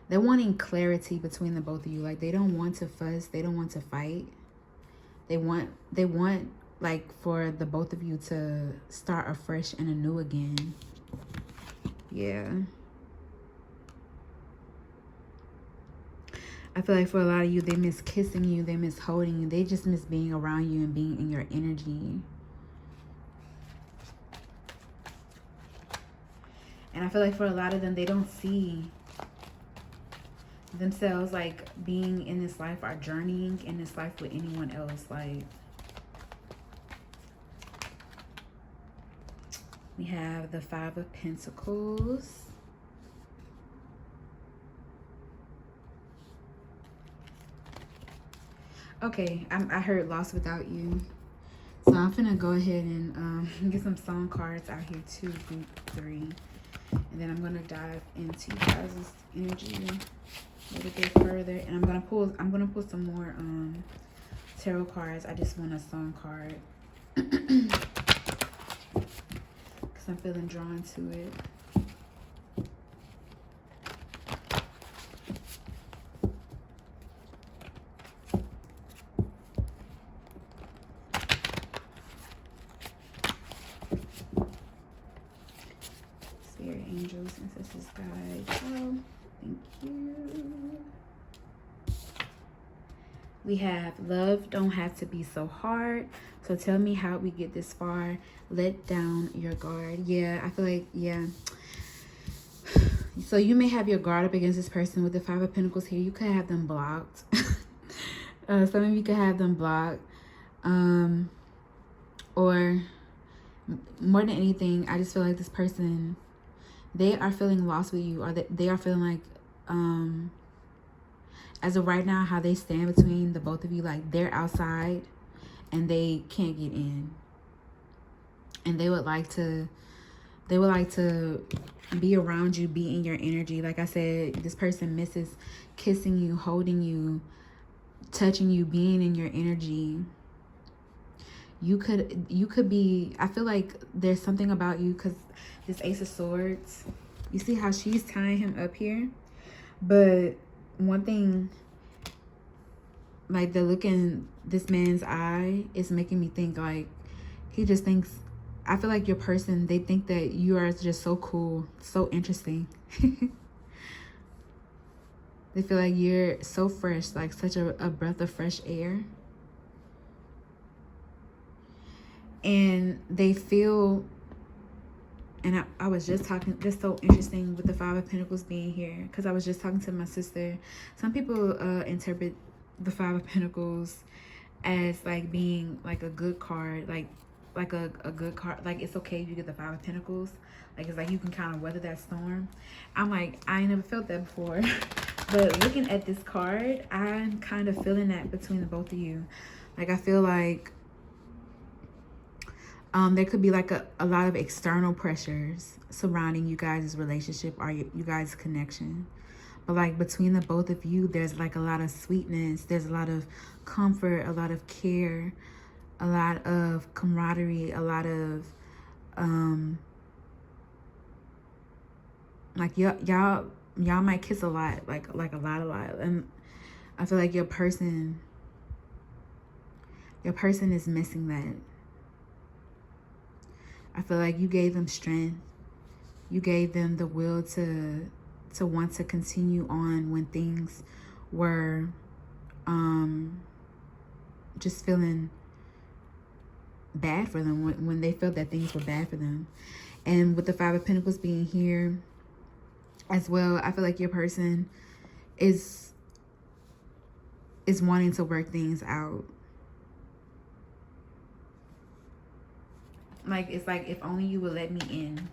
Speaker 1: They're wanting clarity between the both of you. Like, they don't want to fuss. They don't want to fight. They want like for the both of you to start afresh and anew again. Yeah. I feel like for a lot of you, they miss kissing you. They miss holding you. They just miss being around you and being in your energy. And I feel like for a lot of them, they don't see themselves like being in this life or journeying in this life with anyone else. Like, we have the Five of Pentacles. Okay, I heard Lost Without You. So I'm gonna go ahead and get some song cards out here too, group 3. And then I'm gonna dive into you guys' energy a little bit further. And I'm gonna pull some more tarot cards. I just want a song card. Because I'm feeling drawn to it. Angels, ancestors, guides. Oh, thank you. We have love don't have to be so hard. So tell me how we get this far. Let down your guard. Yeah, I feel like, yeah. So you may have your guard up against this person with the Five of Pentacles here. You could have them blocked. Some of you could have them blocked. Or more than anything, I just feel like this person, they are feeling lost with you, or they are feeling like, as of right now, how they stand between the both of you, like they're outside and they can't get in. And they would like to be around you, be in your energy. Like I said, this person misses kissing you, holding you, touching you, being in your energy. You could be, I feel like there's something about you, because this Ace of Swords, you see how she's tying him up here? But one thing, like the look in this man's eye is making me think like he just thinks, I feel like your person, they think that you are just so cool, so interesting. They feel like you're so fresh, like such a breath of fresh air. And they feel, and I was just talking, just so interesting with the Five of Pentacles being here, because I was just talking to my sister. Some people interpret the Five of Pentacles as like being like a good card, like a good card, like it's okay if you get the Five of Pentacles, like it's like you can kind of weather that storm. I'm like, I ain't never felt that before. But looking at this card, I'm kind of feeling that between the both of you. Like I feel like there could be like a lot of external pressures surrounding you guys' relationship or you guys' connection. But like between the both of you, there's like a lot of sweetness. There's a lot of comfort, a lot of care, a lot of camaraderie, a lot of like y'all might kiss a lot, like a lot. And I feel like your person is missing that. I feel like you gave them strength. You gave them the will to want to continue on when things were just feeling bad for them, when they felt that things were bad for them. And with the Five of Pentacles being here as well, I feel like your person is wanting to work things out. Like, it's like, if only you would let me in.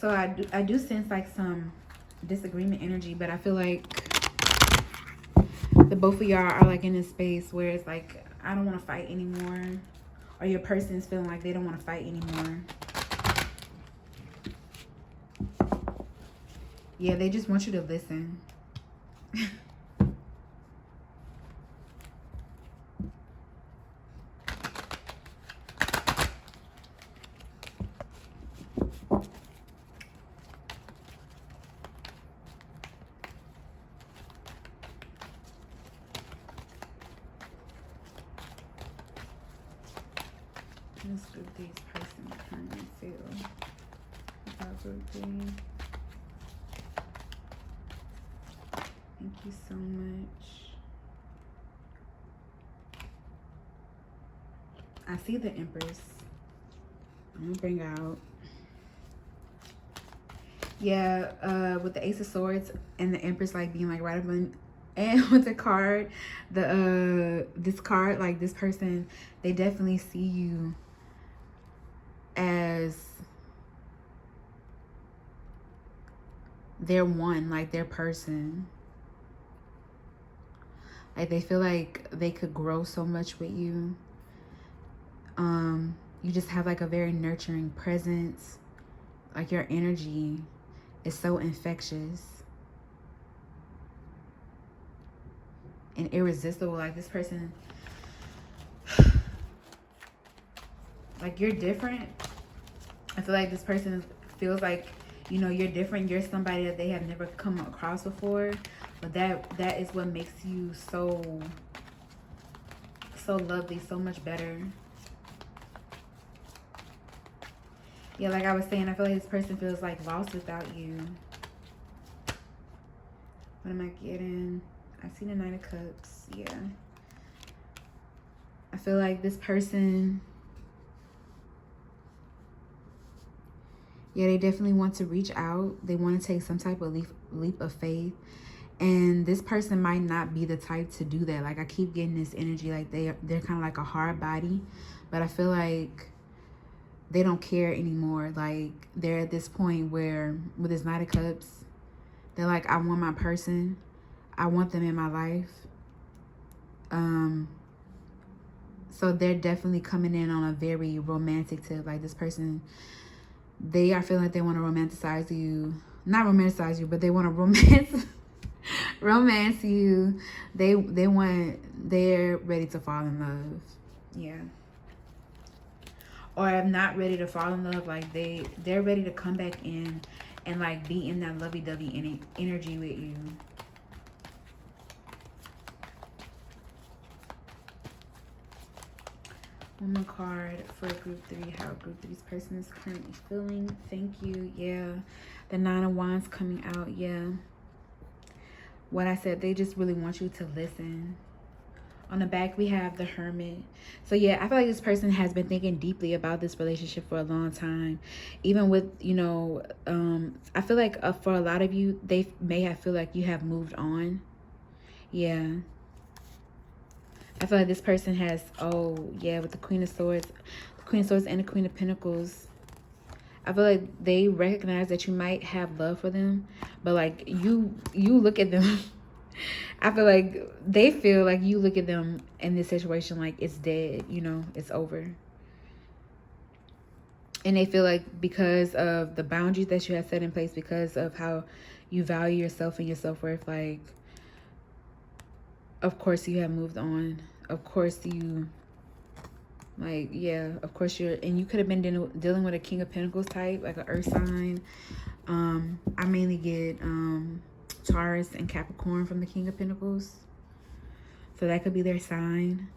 Speaker 1: So I do sense like some disagreement energy, but I feel like the both of y'all are like in a space where it's like, I don't want to fight anymore. or your person is feeling like they don't want to fight anymore. Yeah, they just want you to listen. Let's do these person currently feel about group 3. Thank you so much. I see the Empress. I'm gonna bring out. Yeah, with the Ace of Swords and the Empress like being like right up in, and with the card, this card, like this person, they definitely see you as their one, like their person. Like they feel like they could grow so much with you. You just have like a very nurturing presence. Like your energy is so infectious and irresistible. Like this person, like you're different. I feel like this person feels like, you know, you're different. You're somebody that they have never come across before. But that is what makes you so lovely, so much better. Yeah, like I was saying, I feel like this person feels like lost without you. What am I getting? I see the Knight of Cups. Yeah. I feel like this person, yeah, they definitely want to reach out. They want to take some type of leap of faith. And this person might not be the type to do that. Like I keep getting this energy like they're kind of like a hard body. But I feel like they don't care anymore. Like they're at this point where with this Knight of Cups, they're like, I want my person. I want them in my life. So they're definitely coming in on a very romantic tip. Like this person, they are feeling like they want to romanticize you. Not romanticize you, but they want to romance you. They're ready to fall in love. Yeah. Or I'm not ready to fall in love. Like they're ready to come back in and like be in that lovey-dovey energy with you. One more card for group 3. How group 3's person is currently feeling. Thank you. Yeah. The 9 of Wands coming out. Yeah. What I said, they just really want you to listen. On the back, we have the Hermit. So yeah, I feel like this person has been thinking deeply about this relationship for a long time. Even with, you know, I feel like for a lot of you, they may have feel like you have moved on. Yeah. I feel like this person has, oh yeah, with the Queen of Swords and the Queen of Pentacles. I feel like they recognize that you might have love for them, but like you look at them. I feel like they feel like you look at them in this situation like it's dead, you know, it's over. And they feel like because of the boundaries that you have set in place, because of how you value yourself and your self-worth, like, of course you have moved on. Of course you, like, yeah, of course you're, and you could have been dealing with a King of Pentacles type, like an earth sign. I mainly get Taurus and Capricorn from the King of Pentacles. So that could be their sign.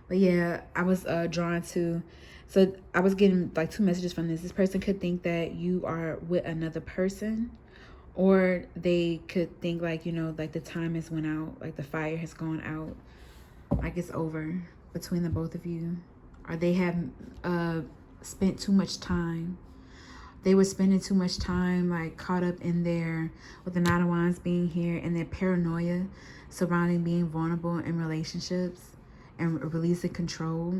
Speaker 1: But yeah, I was drawn to, so I was getting like 2 messages from this. This person could think that you are with another person, or they could think like, you know, like the time has went out, like the fire has gone out, like it's over between the both of you. Or they have spent too much time. They were spending too much time like caught up in their, with the 9 of Wands being here, and their paranoia surrounding being vulnerable in relationships and releasing control.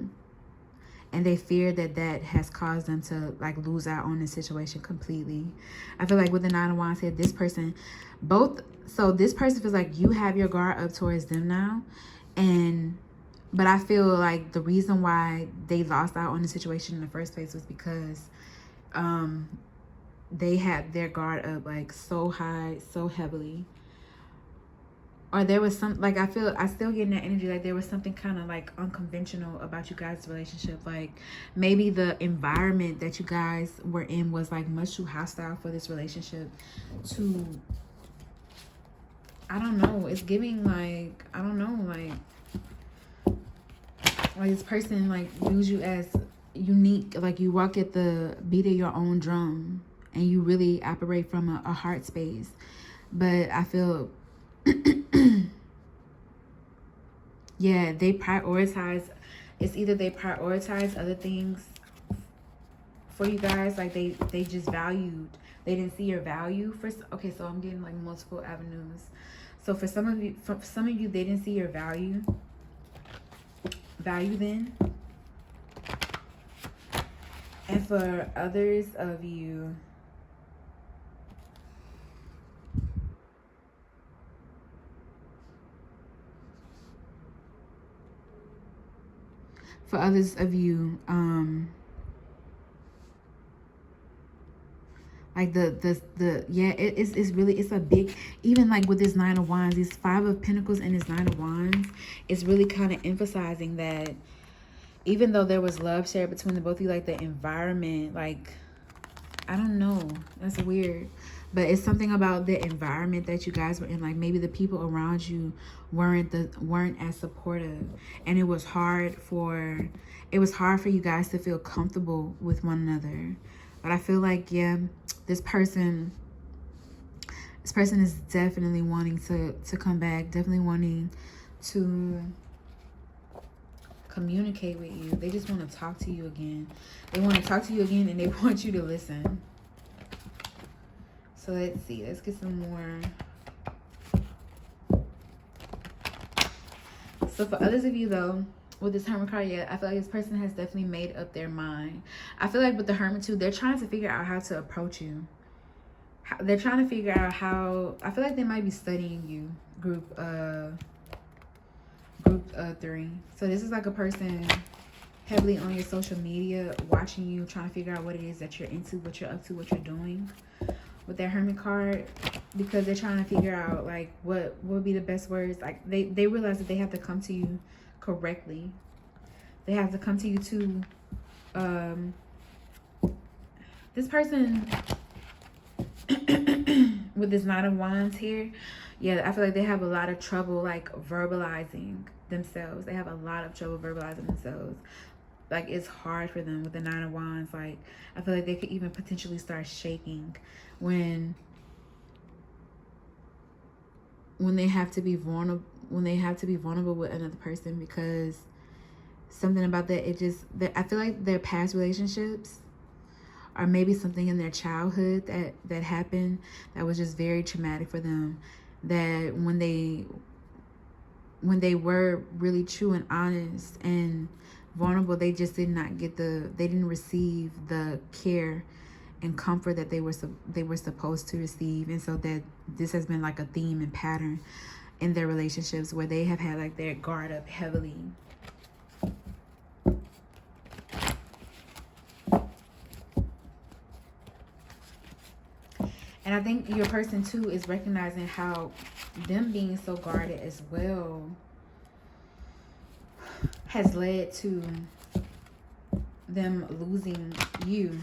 Speaker 1: And they fear that that has caused them to like lose out on the situation completely. I feel like with the 9 of Wands here, this person, so this person feels like you have your guard up towards them now. And But I feel like the reason why they lost out on the situation in the first place was because they had their guard up like so high, so heavily. Or there was some, like, I still getting that energy like there was something kind of like unconventional about you guys' relationship. Like maybe the environment that you guys were in was like much too hostile for this relationship to, I don't know, it's giving like, I don't know, like this person like views you as unique, like you walk at the beat of your own drum and you really operate from a heart space. But I feel yeah, they prioritize, it's either they prioritize other things for you guys, like they just valued, they didn't see your value for, okay, so I'm getting like multiple avenues. So for some of you they didn't see your value then, and for others of you, like the yeah, it's really, it's a big, even like with this Nine of Wands, this Five of Pentacles and this Nine of Wands, it's really kind of emphasizing that even though there was love shared between the both of you, like the environment, like, I don't know, that's weird, but it's something about the environment that you guys were in. Like maybe the people around you weren't as supportive, and it was hard for you guys to feel comfortable with one another. But I feel like, yeah, this person is definitely wanting to come back, definitely wanting to communicate with you. They just want to talk to you again. They want to talk to you again, and they want you to listen. So let's see. Let's get some more. So for others of you, though, with this Hermit card, yeah, I feel like this person has definitely made up their mind. I feel like with the Hermit, too, they're trying to figure out how to approach you. They're trying to figure out how... I feel like they might be studying you, group 3. So this is like a person heavily on your social media, watching you, trying to figure out what it is that you're into, what you're up to, what you're doing with that Hermit card, because they're trying to figure out like what would be the best words. Like they realize that they have to come to you correctly. They have to come to you to this person with this Nine of Wands here. Yeah, I feel like they have a lot of trouble like verbalizing themselves. They have a lot of trouble verbalizing themselves. Like it's hard for them with the Nine of Wands. Like I feel like they could even potentially start shaking when they have to be vulnerable, with another person, because something about that, I feel like their past relationships, or maybe something in their childhood that happened that was just very traumatic for them, that when they were really true and honest and vulnerable, they just did not get they didn't receive the care and comfort that they were supposed to receive. And so that this has been like a theme and pattern in their relationships, where they have had like their guard up heavily. And I think your person too is recognizing how them being so guarded as well has led to them losing you,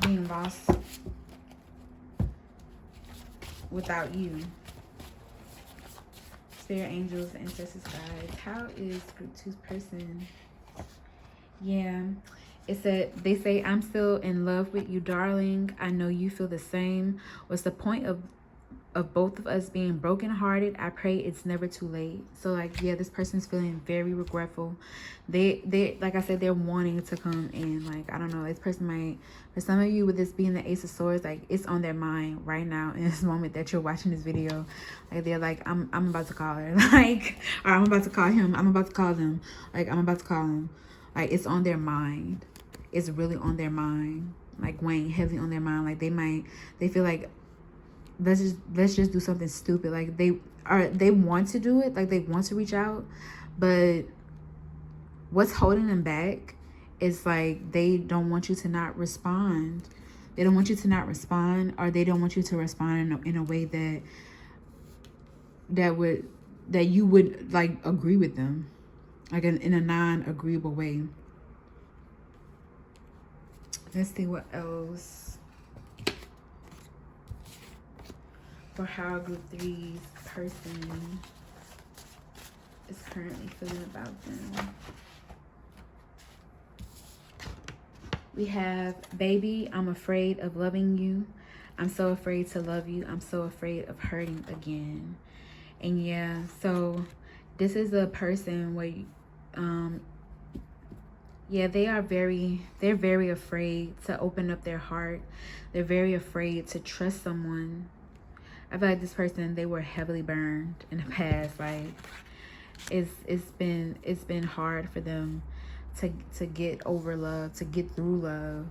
Speaker 1: being lost without you. Spirit angels, ancestors, guides. How is group 2's person? Yeah. It said, they say, I'm still in love with you, darling. I know you feel the same. What's the point of both of us being brokenhearted? I pray it's never too late. So like, yeah, this person's feeling very regretful. They like I said, they're wanting to come in. Like, I don't know, this person might, for some of you with this being the Ace of Swords, like it's on their mind right now in this moment that you're watching this video. Like they're like, I'm about to call her. Like, or I'm about to call him. I'm about to call them. Like, I'm about to call him. Like, it's on their mind. It's really on their mind. Like weighing heavily on their mind. Like they feel like, let's just do something stupid. Like they want to do it, like they want to reach out, but what's holding them back is like they don't want you to not respond. They don't want you to not respond, or they don't want you to respond in a way that you would like agree with them, like in a non-agreeable way. Let's see what else for how group 3's person is currently feeling about them. We have, baby, I'm afraid of loving you. I'm so afraid to love you. I'm so afraid of hurting again. And yeah, so this is a person where yeah, they're very afraid to open up their heart. They're very afraid to trust someone. I feel like this person, they were heavily burned in the past. Like it's been hard for them to get over love, to get through love.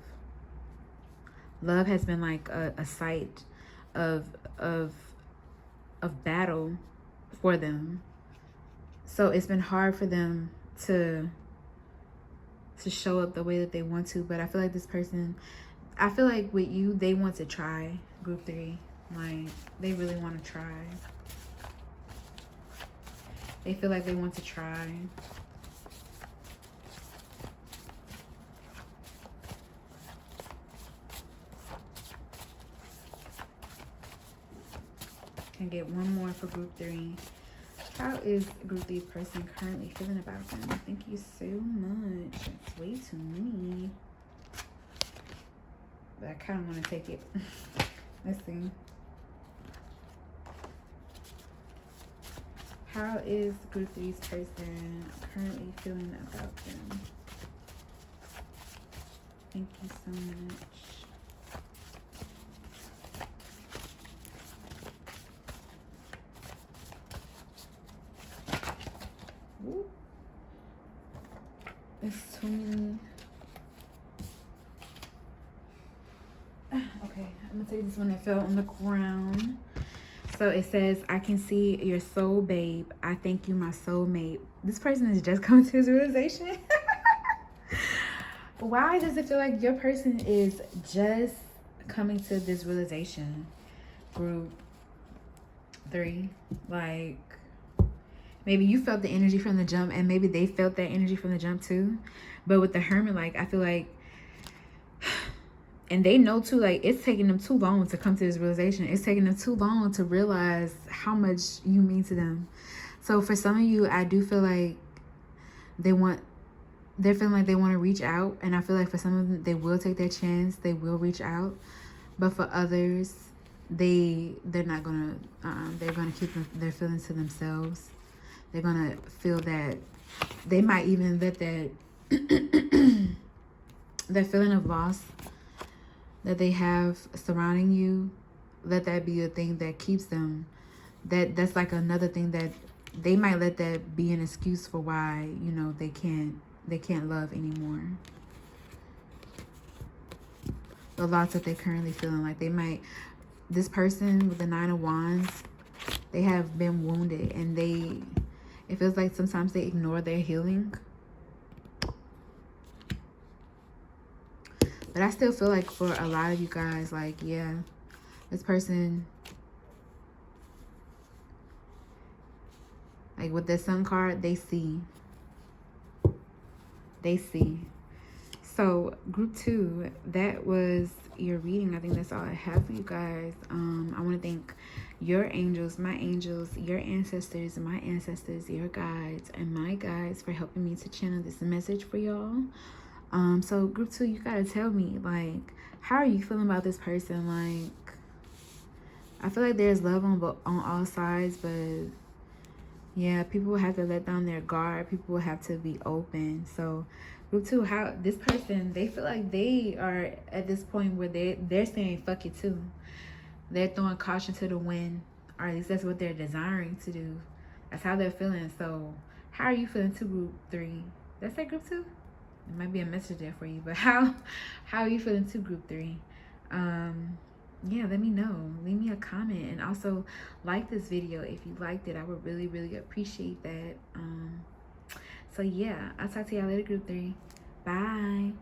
Speaker 1: Love has been like a site of battle for them. So it's been hard for them to show up the way that they want to. But I feel like this person, I feel like with you, they want to try, group 3. Like, they really want to try. They feel like they want to try. Can get one more for group 3. How is group 3 person currently feeling about them? Thank you so much. That's way too many. But I kind of want to take it. Let's see. How is group 3's person currently feeling about them? Thank you so much. Ooh. It's too many. Okay, I'm gonna take this one that fell on the ground. So it says, I can see your soul, babe. I think you my soulmate. This person is just coming to his realization. Why does it feel like your person is just coming to this realization? Group 3. Like, maybe you felt the energy from the jump, and maybe they felt that energy from the jump too. But with the Hermit, like, I feel like, and they know too, like, it's taking them too long to come to this realization. It's taking them too long to realize how much you mean to them. So for some of you, I do feel like they're feeling like they want to reach out. And I feel like for some of them, they will take their chance. They will reach out. But for others, they're not going to, they're going to keep their feelings to themselves. They're going to feel that they might even let that, that feeling of loss that they have surrounding you, let that be a thing that keeps them. That's like another thing that they might let that be an excuse for why, you know, they can't love anymore. The loss that they're currently feeling, like they might, this person with the 9 of Wands, they have been wounded, and it feels like sometimes they ignore their healing. But I still feel like for a lot of you guys, like, yeah, this person, like with the Sun card, they see. They see. So group 2, that was your reading. I think that's all I have for you guys. I want to thank your angels, my angels, your ancestors, my ancestors, your guides, and my guides for helping me to channel this message for y'all. So group 2, you gotta tell me, like, how are you feeling about this person? Like, I feel like there's love on all sides, but yeah, people will have to let down their guard. People will have to be open. So group 2, how this person, they feel like they are at this point where they're saying fuck it too. They're throwing caution to the wind, or at least that's what they're desiring to do. That's how they're feeling. So how are you feeling too, group 3? That's that group 2? It might be a message there for you, but how are you feeling too, group 3? Yeah, let me know. Leave me a comment, and also like this video if you liked it. I would really appreciate that. So yeah, I'll talk to y'all later, group 3. Bye.